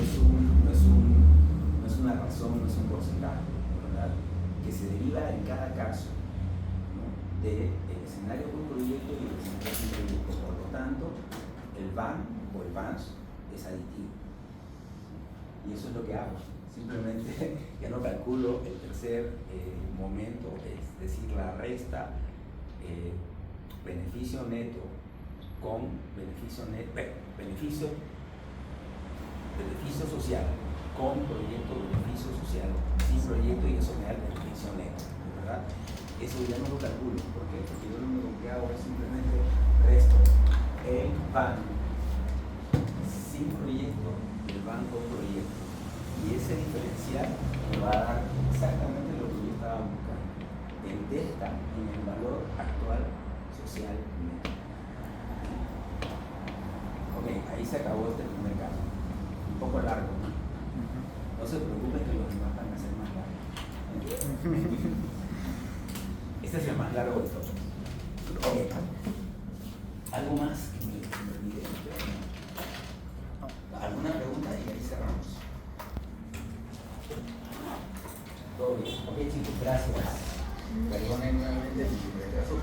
es una razón, no es un porcentaje, ¿verdad? Que se deriva en cada caso, ¿no? Del escenario con proyecto y el escenario sin proyecto. Por lo tanto, el VAN o el VANS es aditivo. Y eso es lo que hago. Simplemente ya no calculo el tercer momento, es decir, la resta beneficio neto con beneficio social con proyecto beneficio social sin proyecto, y eso me da el beneficio neto, ¿verdad? Eso ya no lo calculo. ¿Por qué? Porque yo lo único que hago es simplemente resto el VAN sin proyecto y el VAN con proyecto. Y ese diferencial me va a dar exactamente lo que yo estaba buscando, el delta en el valor actual social neto. Ok, ahí se acabó este primer caso. Un poco largo, ¿no? No se preocupen que los demás van a ser más largos. Este es el más largo de todos. Okay. ¿Algo más que me olvide? ¿Alguna pregunta? Y ahí cerramos. Todo bien. Ok, chicos, gracias. Perdonen nuevamente mi retraso, pero